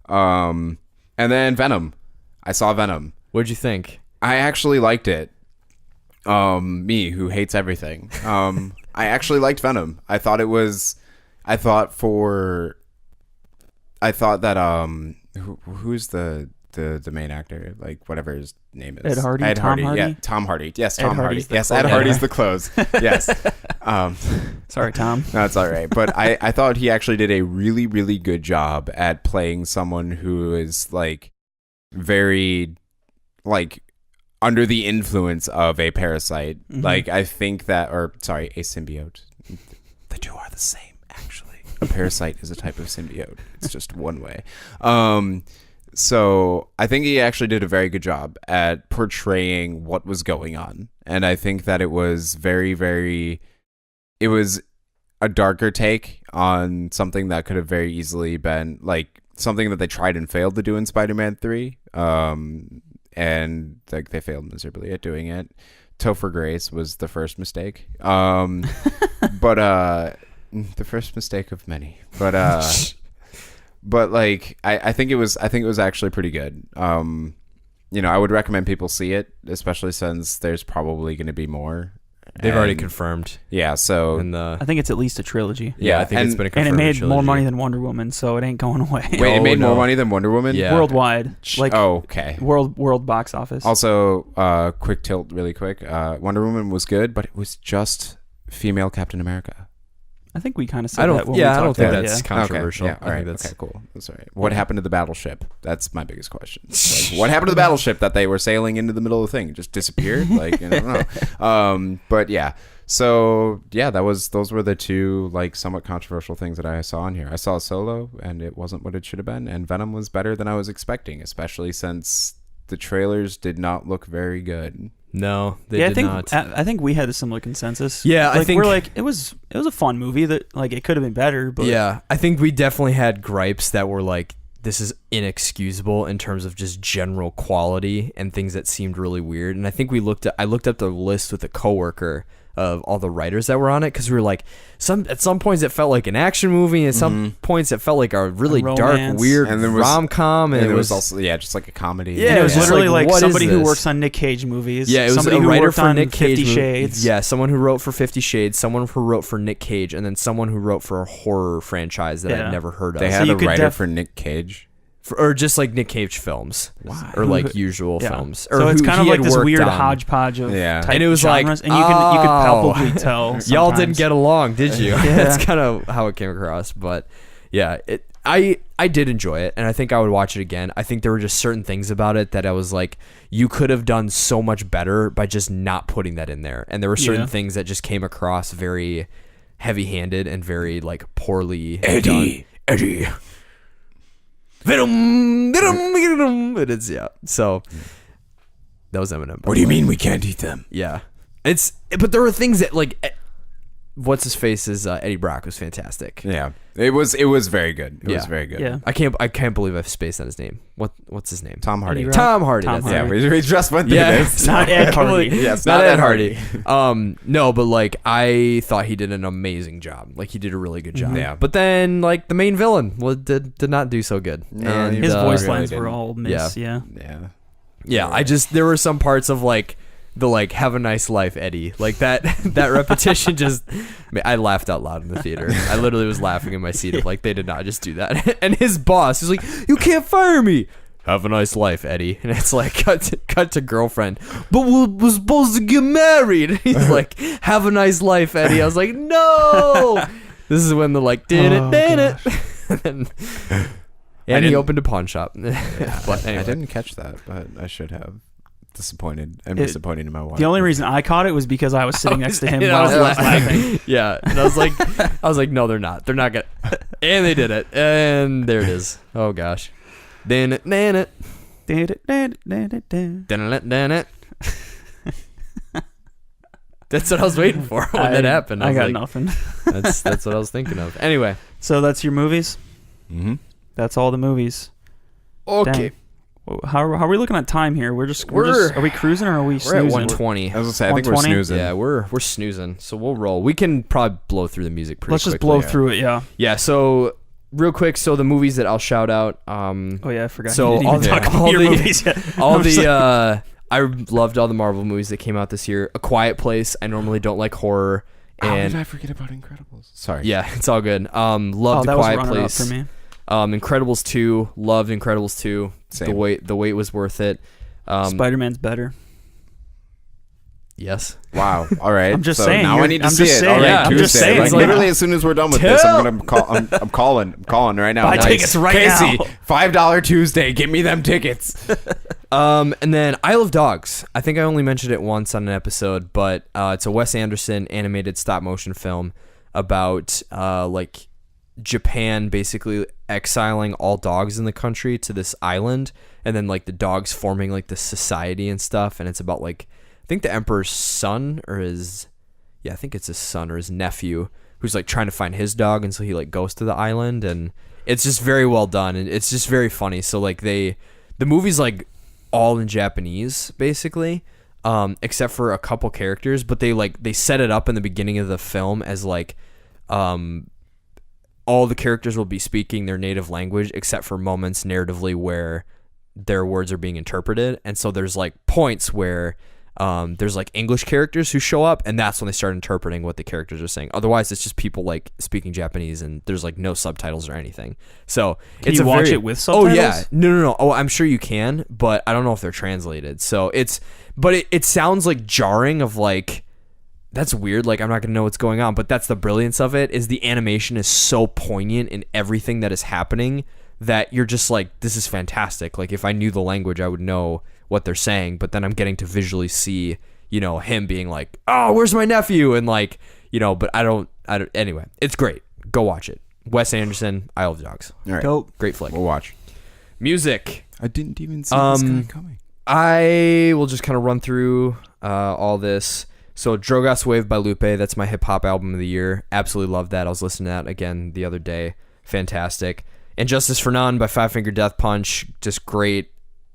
And then Venom. I saw Venom. What'd you think? I actually liked it. Me, who hates everything. I actually liked Venom. I thought that who's the main actor, like whatever his name is. Ed Hardy? Tom Hardy? Yeah, Tom Hardy. Yes, Ed Tom Hardy. Hardy's the Yes, clothes. Ed Hardy's the clothes. Yes. Sorry, Tom. No, it's all right. But I thought he actually did a really, really good job at playing someone who is like very like under the influence of a parasite. Mhm. Like I think that, or sorry, a symbiote. The two are the same, actually. A parasite is a type of symbiote. It's just one way. So I think he actually did a very good job at portraying what was going on. And I think that it was very, very, it was a darker take on something that could have very easily been like something that they tried and failed to do in Spider-Man 3. And like they failed miserably at doing it. Topher Grace was the first mistake. But the first mistake of many. But like I think it was actually pretty good. I would recommend people see it, especially since there's probably going to be more. They've already And- confirmed. Yeah, so And I think it's at least a trilogy. I think it's been a And confirmed it made more trilogy. money than Wonder Woman, so it ain't going away. wait, it Oh, made more no. money than Wonder Woman? Yeah. Worldwide. Like okay. world box office. Also, quick tilt really quick. Wonder Woman was good, but it was just female Captain America. I think we kind of said I don't. that when we Yeah, I don't talked think about it, that's yeah. controversial. Okay, yeah, all I right. think that's Okay, cool. That's all right. What happened to the battleship? That's my biggest question. Like, what happened to the battleship that they were sailing into the middle of the thing? It just disappeared? Like, I don't know. But yeah. So yeah, those were the two like somewhat controversial things that I saw on here. I saw Solo, and it wasn't what it should have been, and Venom was better than I was expecting, especially since the trailers did not look very good. No, they did not. I think we had a similar consensus. Yeah, I think we're like it was a fun movie that like it could have been better. But yeah, I think we definitely had gripes that were like, this is inexcusable in terms of just general quality and things that seemed really weird. And I think I looked up the list with a coworker of all the writers that were on it, because we were like, at some points it felt like an action movie, and some points it felt like a really dark, weird rom-com, and it was also just like a comedy. Yeah, and it was literally like what somebody is who this? works on Nick Cage movies. Yeah, it was somebody a who writer worked for on Nick Cage 50 Shades. Yeah, someone who wrote for 50 Shades, someone who wrote for Nick Cage, and then someone who wrote for a horror franchise that I'd never heard of. They had a writer for Nick Cage. Or just like Nick Cage films, or like usual films. Or so it's kind of like this weird on. hodgepodge of type and it was genres, like, and you could palpably tell. Sometimes. Y'all didn't get along, did you? Yeah. That's kind of how it came across. But yeah, I did enjoy it, and I think I would watch it again. I think there were just certain things about it that I was like, you could have done so much better by just not putting that in there. And there were certain things that just came across very heavy-handed and very like poorly done. Eddie. Venom. It is, yeah. So that was Eminem. What do you mean we can't eat them? Yeah, but there were things that like, what's his face is Eddie Brock was fantastic. Yeah, it was very good. It was very good. Yeah, I can't believe I've spaced on his name. What's his name? Tom Hardy. Tom Hardy. Tom That's Hardy. Yeah, we just went through this. It's not Ed Hardy. Yes, not Ed Hardy. No, but like I thought he did an amazing job. Like he did a really good job. Yeah. But then like the main villain did not do so good. No, and his voice really lines didn't. were all miss. Yeah. Yeah. There were some parts of like the like have a nice life Eddie, like that repetition just I laughed out loud in the theater. I literally was laughing in my seat of like, they did not just do that. And his boss is like, you can't fire me. Have a nice life, Eddie. And it's like cut to girlfriend, but we're supposed to get married. And he's like, have a nice life, Eddie. I was like, no. This is when the like did it. And he opened a pawn shop. But anyway. I didn't catch that, but I should have. Disappointed. I'm disappointed in my wife. The only reason I caught it was because I was sitting next to him while I was laughing. Yeah, and I was like, no, they're not. They're not gonna. And they did it, and there it is. Oh gosh. Then it. That's what I was waiting for when that happened. I got like, nothing. That's what I was thinking of. Anyway, so that's your movies. Mm-hmm. That's all the movies. Okay. Dang. How are we looking at time here? We're are we cruising or are we We're snoozing? at 120. I was gonna say, I think we're 120? snoozing. Yeah, we're snoozing. So we'll roll. We can probably blow through the music pretty Let's quickly. just blow through it, yeah. Yeah, so real quick, so the movies that I'll shout out. Oh yeah, I forgot. So you didn't even talk about all your the movies yet. I loved all the Marvel movies that came out this year. A Quiet Place. I normally don't like horror. How And did I forget about Incredibles? Sorry. yeah, it's all good. Loved that A was Quiet runner-up Place. for me. Incredibles 2. Loved Incredibles 2. Same. The wait was worth it. Spider-Man's better. Yes. Wow. All right. I'm just so saying, Now I need to I'm see just it. saying. All right. Yeah, I'm Tuesday. just saying. Like, Like, literally, as soon as we're done with this, I'm calling right now. Buy Nice. tickets right Casey, now. $5 Tuesday. Give me them tickets. And then Isle of Dogs. I think I only mentioned it once on an episode, but it's a Wes Anderson animated stop motion film about like Japan basically exiling all dogs in the country to this island, and then like the dogs forming like this society and stuff. And it's about like, I think the emperor's son or I think it's his son or his nephew who's like trying to find his dog, and so he like goes to the island, and it's just very well done, and it's just very funny. So like the movie's like all in Japanese basically, except for a couple characters, but they set it up in the beginning of the film as like all the characters will be speaking their native language except for moments narratively where their words are being interpreted. And so there's like points where there's like English characters who show up, and that's when they start interpreting what the characters are saying. Otherwise, it's just people like speaking Japanese, and there's like no subtitles or anything. So Can it's you watch it with subtitles? Oh yeah, no. Oh, I'm sure you can, but I don't know if they're translated. So it sounds like jarring of like, that's weird. Like, I'm not going to know what's going on, but that's the brilliance of it, is the animation is so poignant in everything that is happening that you're just like, this is fantastic. Like, if I knew the language, I would know what they're saying, but then I'm getting to visually see, him being like, oh, where's my nephew? And like, but I don't, anyway, it's great. Go watch it. Wes Anderson, Isle of Dogs. All right. Dope. Great flick. We'll watch. Music. I didn't even see this guy coming. I will just kind of run through all this. So Drogas Wave by Lupe, that's my hip hop album of the year. Absolutely love that. I was listening to that again the other day. Fantastic. And Justice for None by Five Finger Death Punch, just great,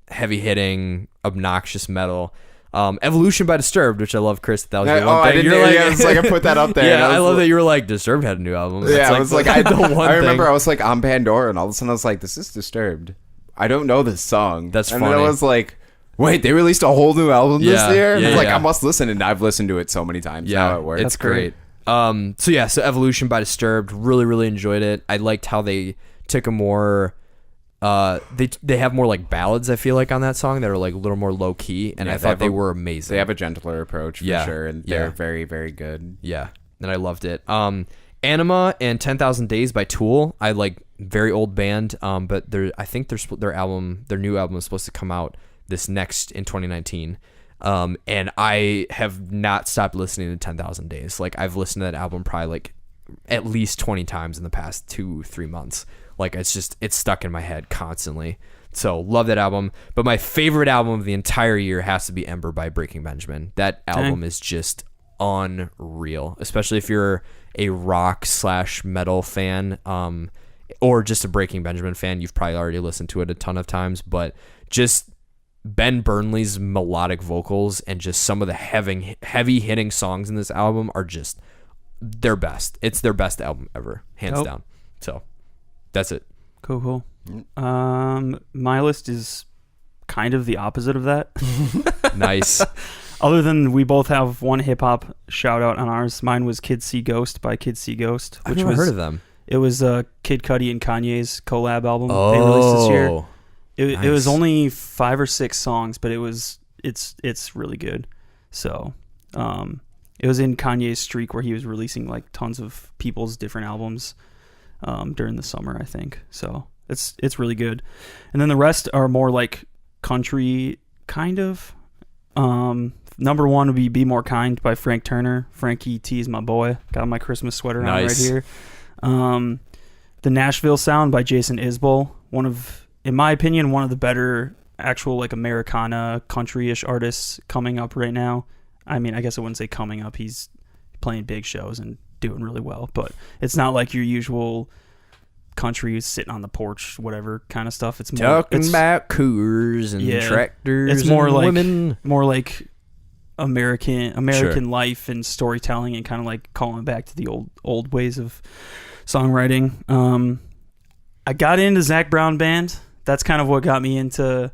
heavy hitting, obnoxious metal. Evolution by Disturbed, which I love, Chris. That was your one thing. It's like I put that up there. Yeah, I love that you were like, Disturbed had a new album. Yeah, I was like, I remember I was like on Pandora, and all of a sudden I was like, this is Disturbed. I don't know this song. That's and funny. And then I was like, wait, they released a whole new album this year? Yeah, I must listen, and I've listened to it so many times now at work. It's great. So Evolution by Disturbed, really, really enjoyed it. I liked how they took a more... they have more like ballads, I feel like, on that song that are like a little more low key, and I thought they were amazing. They have a gentler approach for sure, and they're very, very good. Yeah, and I loved it. Anima and 10,000 Days by Tool. I like, very old band, but I think their new album is supposed to come out this next in 2019. And I have not stopped listening to 10,000 Days. Like, I've listened to that album probably like at least 20 times in the past 2-3 months. Like, it's stuck in my head constantly. So love that album. But my favorite album of the entire year has to be Ember by Breaking Benjamin. That album is just unreal, especially if you're a rock / metal fan, or just a Breaking Benjamin fan. You've probably already listened to it a ton of times, but just Ben Burnley's melodic vocals and just some of the heavy hitting songs in this album are just their best. It's their best album ever, hands down. So that's it. Cool. My list is kind of the opposite of that. Nice. Other than we both have one hip hop shout out on ours. Mine was Kids See Ghost by Kids See Ghost. I've never heard of them. It was Kid Cudi and Kanye's collab album they released this year. It was only 5 or 6 songs, but it's really good. So it was in Kanye's streak where he was releasing like tons of people's different albums during the summer, I think. So it's really good. And then the rest are more like country kind of. Number 1 would be More Kind by Frank Turner. Frankie T is my boy. Got my Christmas sweater on right here. The Nashville Sound by Jason Isbell. In my opinion, one of the better actual like Americana country-ish artists coming up right now. I mean, I guess I wouldn't say coming up. He's playing big shows and doing really well, but it's not like your usual country sitting on the porch, whatever kind of stuff. It's more talking about coors and tractors. It's more and like women. More like American life and storytelling, and kind of like calling back to the old ways of songwriting. I got into Zac Brown Band. That's kind of what got me into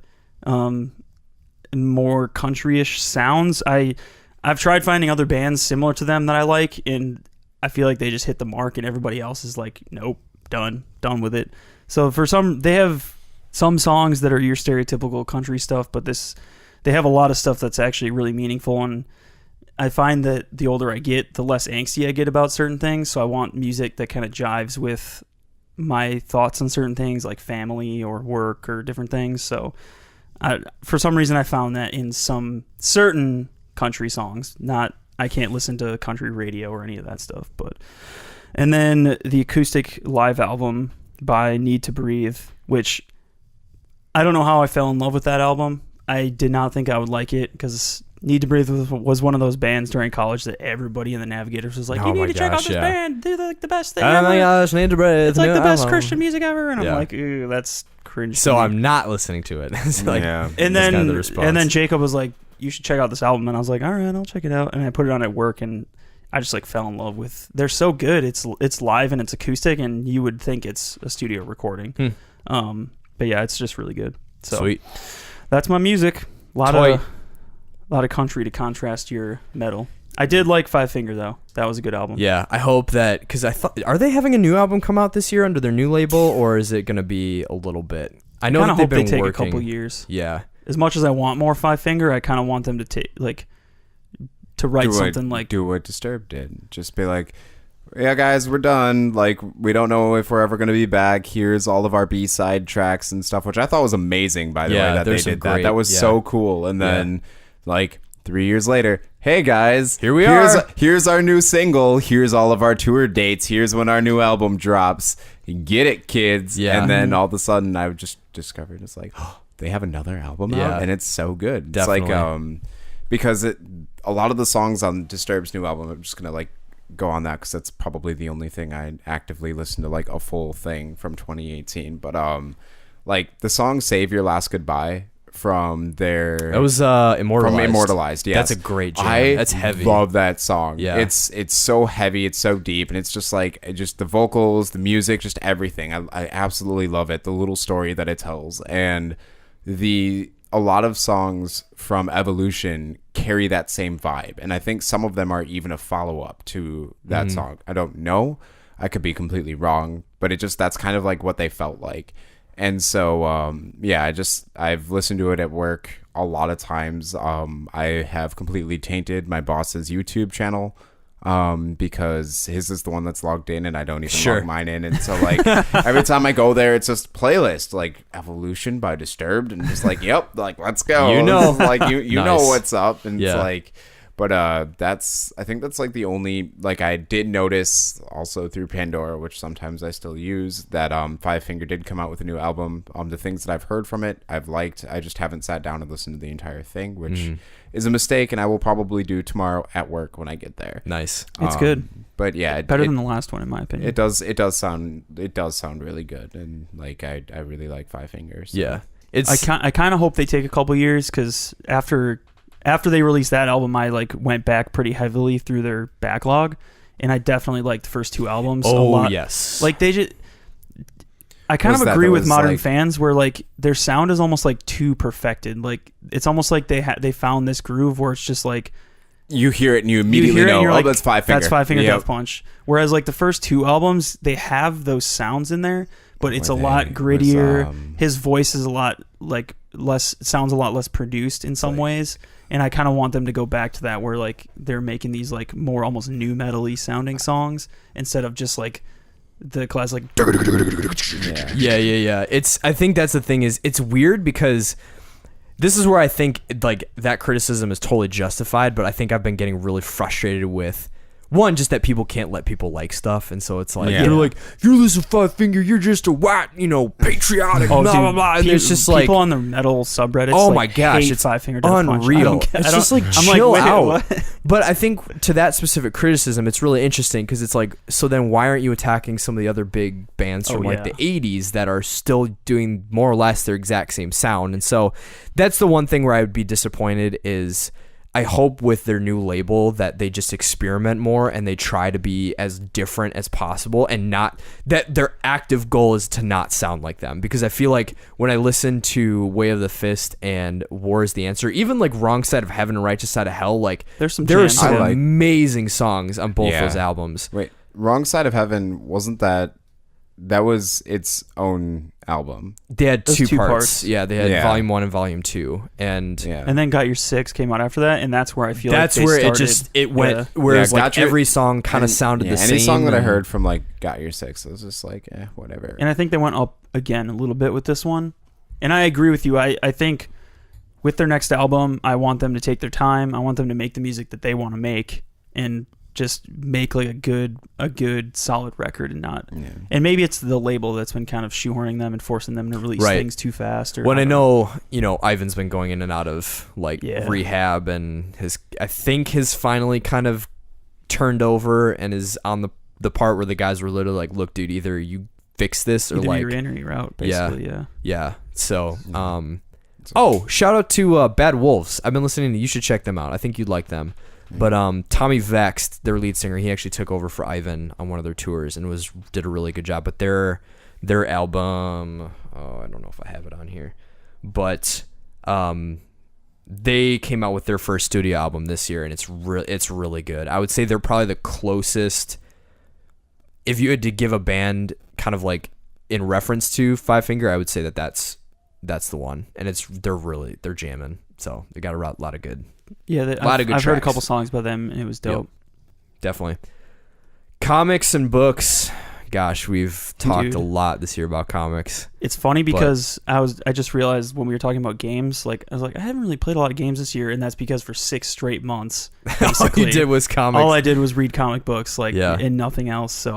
more country-ish sounds. I've tried finding other bands similar to them that I like, and I feel like they just hit the mark, and everybody else is like, nope, done with it. So they have some songs that are your stereotypical country stuff, but they have a lot of stuff that's actually really meaningful, and I find that the older I get, the less angsty I get about certain things, so I want music that kind of jives with my thoughts on certain things like family or work or different things. So for some reason I found that in some certain country songs. I can't listen to country radio or any of that stuff, and then the acoustic live album by Need to Breathe, which I don't know how I fell in love with that album. I did not think I would like it because Need to Breathe was one of those bands during college that everybody in the Navigators was like, you need to check out this band. They're like the best thing ever. Oh my gosh, Need to Breathe. It's like the best Christian music ever. And I'm like, ooh, that's cringe. So I'm not listening to it. It's like, and then Jacob was like, you should check out this album. And I was like, all right, I'll check it out. And I put it on at work, and I just like fell in love with. They're so good. It's live and it's acoustic, and you would think it's a studio recording. But yeah, it's just really good. So sweet. That's my music. A lot of country to contrast your metal. I did like Five Finger though. That was a good album. Yeah, I hope that, because I thought, are they having a new album come out this year under their new label, or is it going to be a little bit? I know that they've been take working a couple years. Yeah. As much as I want more Five Finger, I kind of want them to write something like do what Disturbed did. Just be like, yeah, guys, we're done. Like, we don't know if we're ever going to be back. Here's all of our B-side tracks and stuff, which I thought was amazing, by the way, that they did that. That was so cool. And then, like, 3 years later, hey, guys, here's our new single. Here's all of our tour dates. Here's when our new album drops. Get it, kids. Yeah. And then all of a sudden, I just discovered. It's like, oh, they have another album Yeah. out, and it's so good. Definitely. It's like because a lot of the songs on Disturbed's new album, I'm just gonna like go on that because that's probably the only thing I actively listen to, like a full thing from 2018. But like the song "Save Your Last Goodbye" from their That was Immortalized. From Immortalized, yes. That's a great jam. That's heavy. Love that song. Yeah. It's so heavy, it's so deep, and it's just like the vocals, the music, just everything. I absolutely love it. The little story that it tells, and a lot of songs from Evolution carry that same vibe, and I think some of them are even a follow-up to that song. I don't know. I could be completely wrong, but that's kind of like what they felt like. And so, I've listened to it at work a lot of times. I have completely tainted my boss's YouTube channel because his is the one that's logged in and I don't even log mine in. And so, like, every time I go there, it's just playlist, like, Evolution by Disturbed. And just like, yep, like, let's go. You know. Like, you Nice. know what's up. And Yeah. it's like... But I think that's like the only, like I did notice also through Pandora, which sometimes I still use, that Five Finger did come out with a new album. The things that I've heard from it, I've liked. I just haven't sat down and listened to the entire thing, which is a mistake, and I will probably do tomorrow at work when I get there. Nice. It's good. But yeah, Better than the last one, in my opinion. it does sound really good, and like I really like Five Fingers. So. Yeah. I kind of hope they take a couple years, because after they released that album, I like went back pretty heavily through their backlog, and I definitely liked the first two albums a lot. Yes. Like I kind of agree with modern fans where like their sound is almost like too perfected. Like it's almost like they found this groove where it's just like you hear it and you immediately know, you're like, that's Five Finger. That's Five Finger Yep. Death Punch. Whereas like the first two albums, they have those sounds in there, but it's a lot grittier. His voice is a lot like sounds a lot less produced in some ways. And I kind of want them to go back to that, where like they're making these like more almost new metal-y sounding songs instead of just like the classic. Yeah. I think that's the thing, is it's weird because this is where I think like that criticism is totally justified, but I think I've been getting really frustrated with one, just that people can't let people like stuff, and so it's like they're like, you listen to Five Finger, you're just a white, patriotic, blah blah blah. And there's just like people on the metal subreddits. Oh like, my gosh, hate it's Five Finger Death Punch. unreal. It's just like I'm chill like, wait, out. what? But I think to that specific criticism, it's really interesting because it's like, so then why aren't you attacking some of the other big bands from like the 80s that are still doing more or less their exact same sound? And so that's the one thing where I would be disappointed is I hope with their new label that they just experiment more and they try to be as different as possible, and not that their active goal is to not sound like them. Because I feel like when I listen to Way of the Fist and War is the Answer, even like Wrong Side of Heaven and Righteous Side of Hell, like there are some amazing songs on both those albums. Wait, Wrong Side of Heaven, wasn't that was its own album? They had two parts. Yeah, they had Volume 1 and Volume 2, and then Got Your Six came out after that, and that's where I feel that's like where it went. Whereas like every song kind of sounded the same. Any song that I heard from like Got Your Six, I was just like, whatever. And I think they went up again a little bit with this one, and I agree with you. I think with their next album, I want them to take their time. I want them to make the music that they want to make, and just make like a good solid record, and not and maybe it's the label that's been kind of shoehorning them and forcing them to release things too fast. Or when I know Ivan's been going in and out of like rehab, and I think his finally kind of turned over and is on the part where the guys were literally like, look dude, either you fix this or either like you're in or you're out, basically. So shout out to Bad Wolves. I've been listening to, you should check them out, I think you'd like them. But Tommy Vext, their lead singer, he actually took over for Ivan on one of their tours and did a really good job. But their album, I don't know if I have it on here, but they came out with their first studio album this year, and it's really good. I would say they're probably the closest. If you had to give a band kind of like in reference to Five Finger, I would say that's the one, and they're jamming. So they got a lot of good. Yeah, I've heard a couple songs by them, and it was dope. Yep, definitely. Comics and books. Gosh, we've talked a lot this year about comics. It's funny because I just realized when we were talking about games, like I was like, I haven't really played a lot of games this year, and that's because for 6 straight months, basically, all you did was comics. All I did was read comic books, and nothing else. So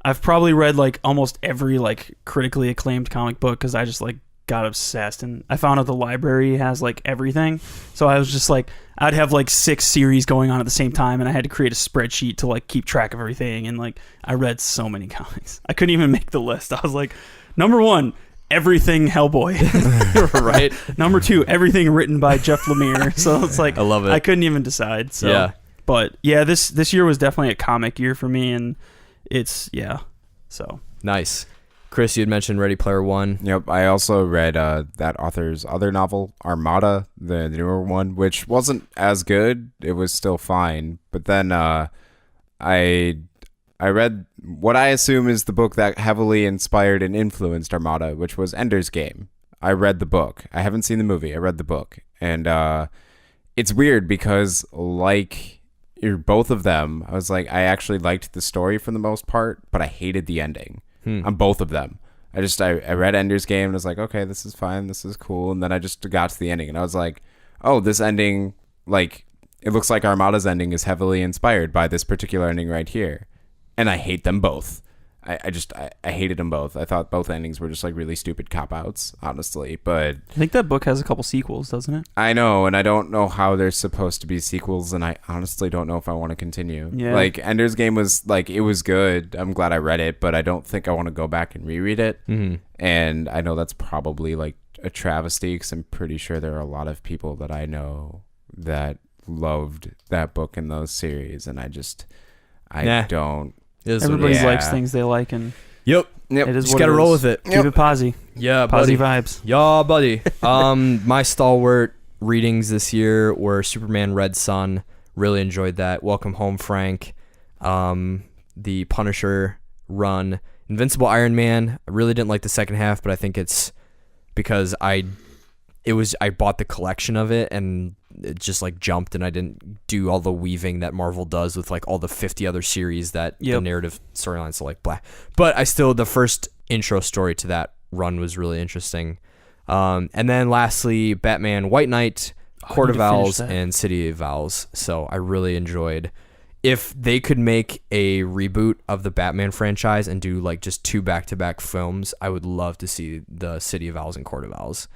I've probably read like almost every like critically acclaimed comic book because I just like got obsessed, and I found out the library has like everything. So I was just like, I'd have like 6 series going on at the same time, and I had to create a spreadsheet to like keep track of everything. And like I read so many comics, I couldn't even make the list. I was like, number 1, everything Hellboy. Right. Number 2, everything written by Jeff Lemire. So it's like I love it. I couldn't even decide. So Yeah. but yeah, this year was definitely a comic year for me, and it's so Nice. Chris, you had mentioned Ready Player One. Yep, I also read that author's other novel, Armada, the newer one, which wasn't as good. It was still fine, but then I read what I assume is the book that heavily inspired and influenced Armada, which was Ender's Game. I read the book. I haven't seen the movie. I read the book, and it's weird because like both of them, I was like, I actually liked the story for the most part, but I hated the ending. On both of them. I read Ender's Game and was like, okay, this is fine, this is cool, and then I just got to the ending and I was like, oh, this ending, like, it looks like Armada's ending is heavily inspired by this particular ending right here, and I hate them both. I hated them both. I thought both endings were just like really stupid cop-outs, honestly, but I think that book has a couple sequels, doesn't it? I know, and I don't know how there's supposed to be sequels, and I honestly don't know if I want to continue. Yeah. Like, Ender's Game was, like, it was good. I'm glad I read it, but I don't think I want to go back and reread it. Mm-hmm. And I know that's probably, like, a travesty, because I'm pretty sure there are a lot of people that I know that loved that book and those series, and I don't... Everybody Yeah. likes things they like, and Yep. Yep. it is Just what gotta it roll is. with it. Keep it posy. Yeah, Posy buddy. vibes. Yeah, buddy. My stalwart readings this year were Superman Red Sun. Really enjoyed that. Welcome Home, Frank. The Punisher run. Invincible Iron Man. I really didn't like the second half, but I think it's because I bought the collection of it and it just like jumped, and I didn't do all the weaving that Marvel does with like all the 50 other series that the narrative storylines are like blah. But the first intro story to that run was really interesting. And then lastly, Batman White Knight, Court of Owls, and City of Owls. So I really enjoyed. If they could make a reboot of the Batman franchise and do like just 2 back-to-back films, I would love to see the City of Owls and Court of Owls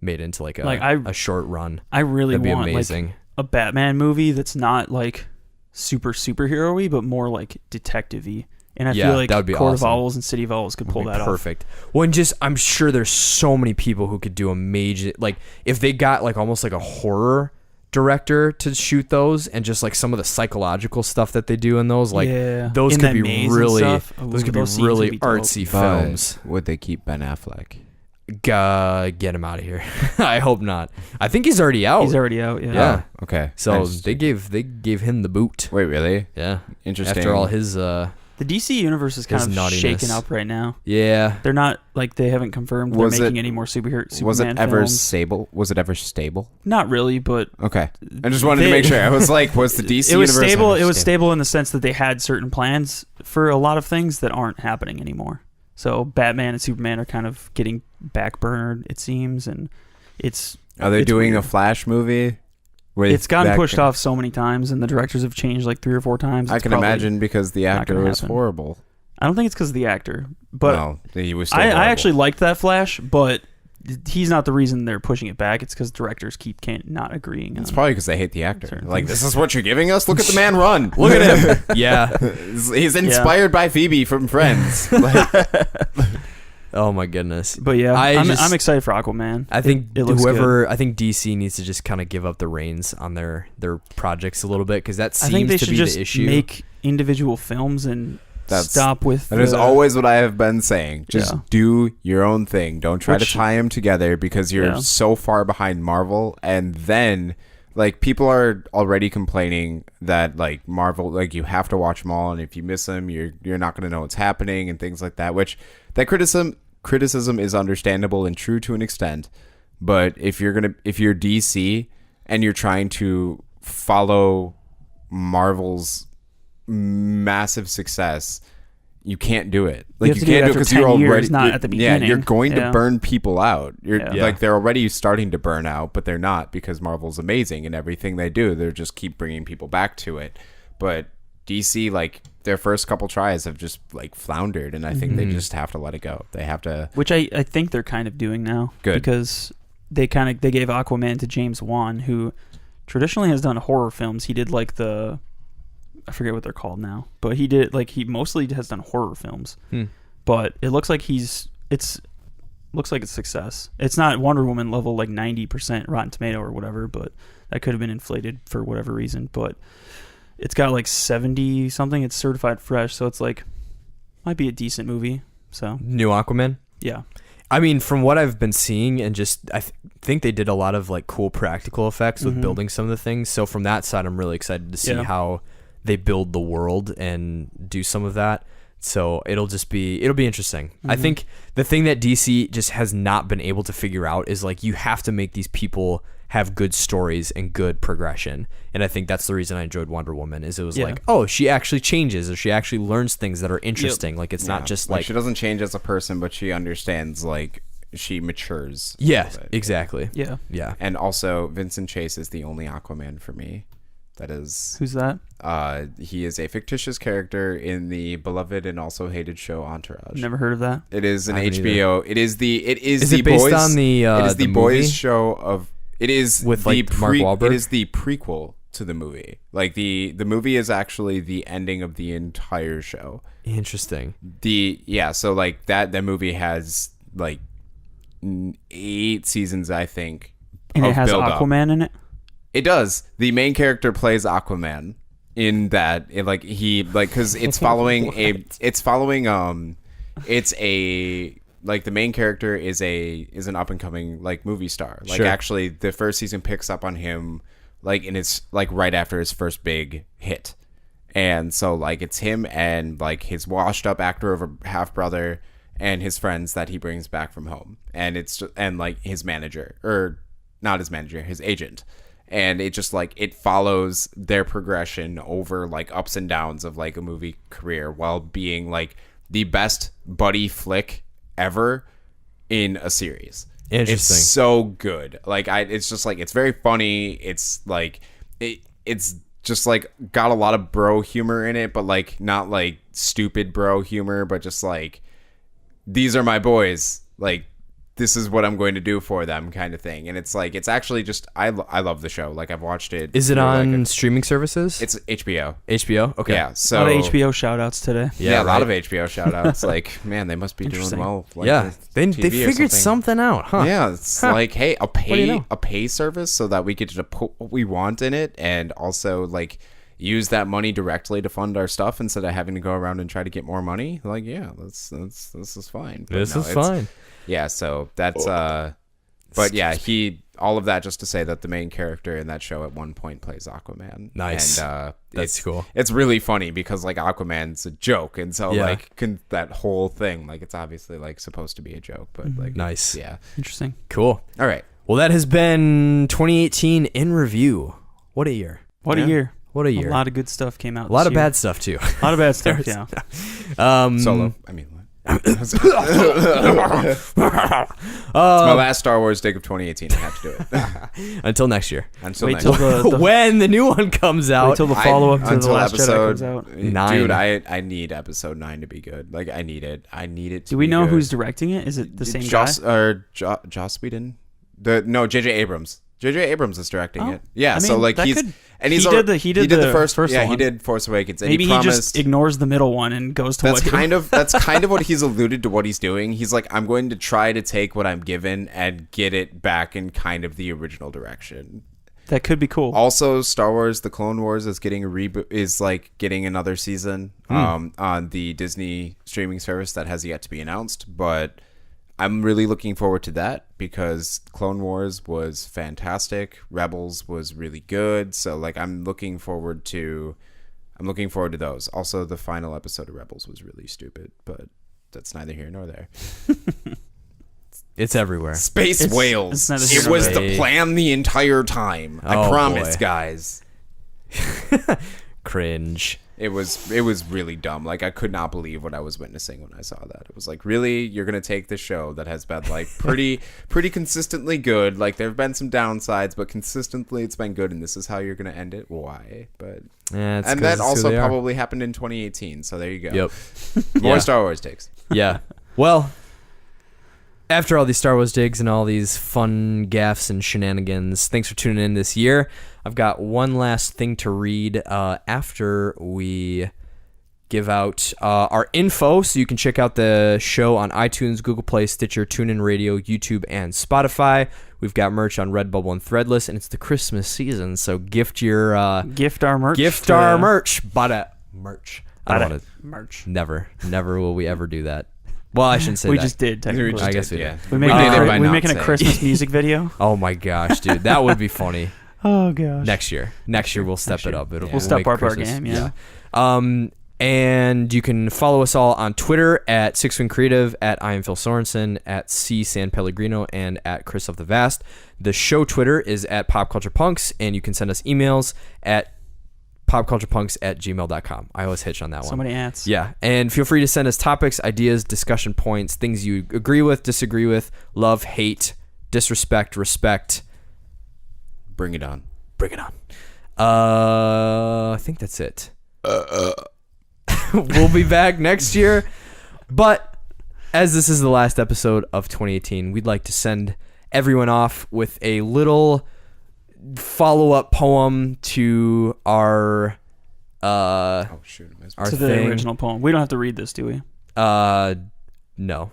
made into like a short run. I really That'd be want amazing. like a Batman movie that's not like superhero-y, but more like detective-y. And I feel like that would be Court awesome. of Owls and City of Owls could pull that off. Perfect. Well, and just I'm sure there's so many people who could do a major, like if they got like almost like a horror director to shoot those, and just like some of the psychological stuff that they do in those, like those In could that be maze and really stuff. those could be those scenes really would be dope. artsy But films. would they keep Ben Affleck? Get him out of here. I hope not. I think he's already out. He's already out, yeah. Yeah. Oh, okay. So they gave him the boot. Wait, really? Yeah. Interesting. After all his The DC universe is kind His of naughtiness. shaken up right now. yeah. They're not like they haven't confirmed Was they're making it- any more Superman was it ever films. stable? Was it ever stable? Not really, but Okay. I just wanted to make sure. I was like, was the DC it was universe stable. ever It was stable in the sense that they had certain plans for a lot of things that aren't happening anymore. So Batman and Superman are kind of getting backburnered, it seems, and it's. Are they it's doing weird. a Flash movie? with It's gotten that pushed kind- off so many times, and the directors have changed like 3 or 4 times. I It's can probably imagine because the not actor gonna was happen. horrible. I don't think it's because of the actor, but No, he was. Still I horrible. actually liked that Flash, but he's not the reason they're pushing it back. It's because directors can't not agreeing. It's on probably because they hate the actor. certain Like, things. this is what you're giving us? Look at the man run. Look at him. Yeah. He's inspired by Phoebe from Friends. Like, Oh my goodness. But yeah, I'm I'm excited for Aquaman. I think it looks I think DC needs to just kind of give up the reins on their projects a little bit, because that I think seems they to should be just the issue. make individual films and stop with. that is the- always what I have been saying. Just Yeah. do your own thing. Don't try Which- to tie them together because you're Yeah. so far behind Marvel. And then, like, people are already complaining that, like, Marvel, like, you have to watch them all, and if you miss them, you're not going to know what's happening and things like that. Which that criticism is understandable and true to an extent. But if you're DC and you're trying to follow Marvel's massive success, you can't do it. Like, have you to do it can't do it after because 10 you're already years, not at the Yeah, you're beginning. going to Yeah. burn people out. You're Yeah. like, they're already starting to burn out, but they're not, because Marvel's amazing and everything they do. They just keep bringing people back to it. But DC, like their first couple tries have just like floundered, and I think they just have to let it go. They have to, which I think they're kind of doing now. Good. Because they gave Aquaman to James Wan, who traditionally has done horror films. He did like I forget what they're called now, but he mostly has done horror films. But it looks like looks like a success. It's not Wonder Woman level, like 90% Rotten Tomato or whatever, but that could have been inflated for whatever reason. But it's got like 70 something. It's certified fresh, so it's like might be a decent movie. So New Aquaman. yeah, I mean, from what I've been seeing, and just I think they did a lot of like cool practical effects with building some of the things. So from that side, I'm really excited to see how they build the world and do some of that. So it'll be interesting. I think the thing that DC just has not been able to figure out is like you have to make these people have good stories and good progression. And I think that's the reason I enjoyed Wonder Woman is it was like, oh, she actually changes or she actually learns things that are interesting. Like it's not just like she doesn't change as a person, but she understands, like she matures. Yeah, exactly. yeah. Yeah. And also Vincent Chase is the only Aquaman for me. That is, Who's that? he is a fictitious character in the beloved and also hated show Entourage. Never heard of that. It is an I haven't HBO. It is Is the it based boys on the it is the movie? boys show of it is With, the like, Mark Wahlberg? It is the prequel to the movie. Like the movie is actually the ending of the entire show. Interesting. So like that movie has like 8 seasons, I think. And of it has build-up. Aquaman in it. It does. The main character plays Aquaman in that. Because it's following the main character is an up and coming like movie star. Like actually the first season picks up on him like and it's like right after his first big hit. And so like it's him and like his washed up actor of a half brother and his friends that he brings back from home. And and like his manager, or not his manager, his agent. And it just like it follows their progression over like ups and downs of like a movie career while being like the best buddy flick ever in a series. Interesting. It's so good. Like it's just like it's very funny. It's like it's just like got a lot of bro humor in it, but like not like stupid bro humor, but just like these are my boys. Like this is what I'm going to do for them kind of thing. And it's like, it's actually just, I love the show. Like I've watched it. Is it on streaming services? It's HBO. HBO? Okay. Yeah. So a lot of HBO shout outs today. Yeah, a lot of HBO shout outs. Like, man, they must be doing well. Like yeah. They TV figured something out, huh? Yeah. It's like, hey, do you know? a pay service so that we get to put what we want in it and also like use that money directly to fund our stuff instead of having to go around and try to get more money. Like, yeah, this is fine. But This is fine. Yeah, so that's but yeah, all of that just to say that the main character in that show at one point plays Aquaman. Nice. And That's cool. It's really funny because like Aquaman's a joke, and so Yeah. like that whole thing, like it's obviously like supposed to be a joke, but like Nice. yeah. Interesting. Cool. All right. Well, that has been 2018 in review. What a year. What a year. What a year. A lot of good stuff came out. A lot of this year. bad stuff too. A lot of bad stuff, yeah. Solo. I mean, it's my last Star Wars dig of 2018. I have to do it. Until next year. Until Wait next till year. the When the new one comes out. wait till the follow up to the Until Last Jedi comes episode out. 9. Dude, I need episode 9 to be good. Like I need it. I need it to Do we be know good. who's directing it? Is it the same Joss, guy? or Joss Whedon? J.J. Abrams. J.J. Abrams is directing Oh, it. Yeah, I so mean, like that he's could- and he's he did the first yeah, he one. did Force Awakens. And Maybe he he promised, just ignores the middle one and goes to that's what kind of what he's alluded to what he's doing. He's like, I'm going to try to take what I'm given and get it back in kind of the original direction. that could be cool. Also, Star Wars: The Clone Wars is getting a reboot, is like getting another season on the Disney streaming service that has yet to be announced. But I'm really looking forward to that because Clone Wars was fantastic. Rebels was really good. So like I'm looking forward to those. Also, the final episode of Rebels was really stupid, but that's neither here nor there. It's everywhere. Space It's whales. neither here It nor was there. the plan the entire time. I Oh, promise, boy. guys. Cringe. It was really dumb. Like, I could not believe what I was witnessing when I saw that. It was like, really? You're going to take this show that has been, like, pretty consistently good. Like, there have been some downsides, but consistently it's been good, and this is how you're going to end it? Why? But Yeah, and that also probably happened in 2018, so there you go. Yep. More Star Wars takes. Yeah. Well, after all these Star Wars digs and all these fun gaffes and shenanigans, thanks for tuning in this year. I've got one last thing to read after we give out our info, so you can check out the show on iTunes, Google Play, Stitcher, TuneIn Radio, YouTube, and Spotify. We've got merch on Redbubble and Threadless, and it's the Christmas season, so gift our merch. Gift our merch. Bada merch. I don't want to merch. Never will we ever do that. Well, I shouldn't say we that. just did, technically. I guess we yeah. did. We making a Christmas music video? Oh my gosh, dude. That would be funny. Oh gosh. Next year we'll step it up. We'll step up our game, yeah. And you can follow us all on Twitter at Six Wing Creative, at I am Phil Sorensen, at C San Pellegrino, and at Chris of the Vast. The show Twitter is at Pop Culture Punks, and you can send us emails at popculturepunks@gmail.com. I always hitch on that one. So many ants. Yeah, and feel free to send us topics, ideas, discussion points, things you agree with, disagree with, love, hate, disrespect, respect. Bring it on. Bring it on. I think that's it. We'll be back next year, but as this is the last episode of 2018, we'd like to send everyone off with a little follow-up poem to our the original poem. We don't have to read this, do we? No,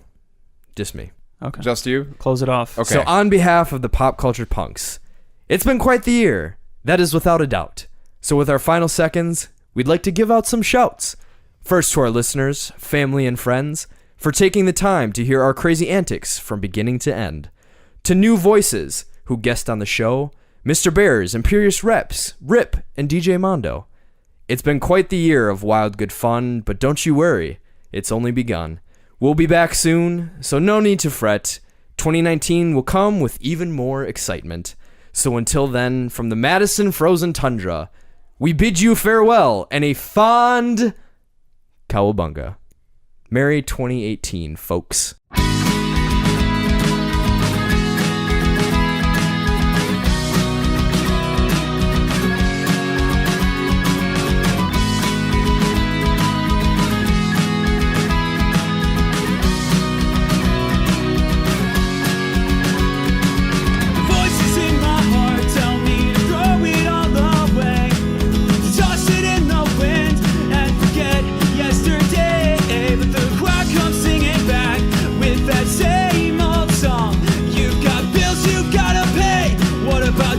just me. Okay, just you. Close it off. Okay. So on behalf of the Pop Culture Punks, it's been quite the year. That is without a doubt. So with our final seconds, we'd like to give out some shouts. First to our listeners, family, and friends, for taking the time to hear our crazy antics from beginning to end. To new voices who guest on the show, Mr. Bears, Imperious Reps, Rip, and DJ Mondo. It's been quite the year of wild good fun, but don't you worry, it's only begun. We'll be back soon, so no need to fret. 2019 will come with even more excitement. So until then, from the Madison frozen tundra, we bid you farewell and a fond cowabunga. Merry 2018, folks.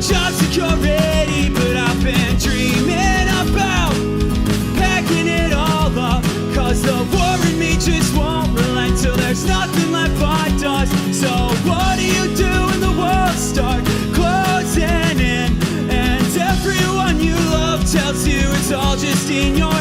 Job security, but I've been dreaming about packing it all up, cause the war in me just won't relent till there's nothing left but dust. So what do you do when the walls start closing in and everyone you love tells you it's all just in your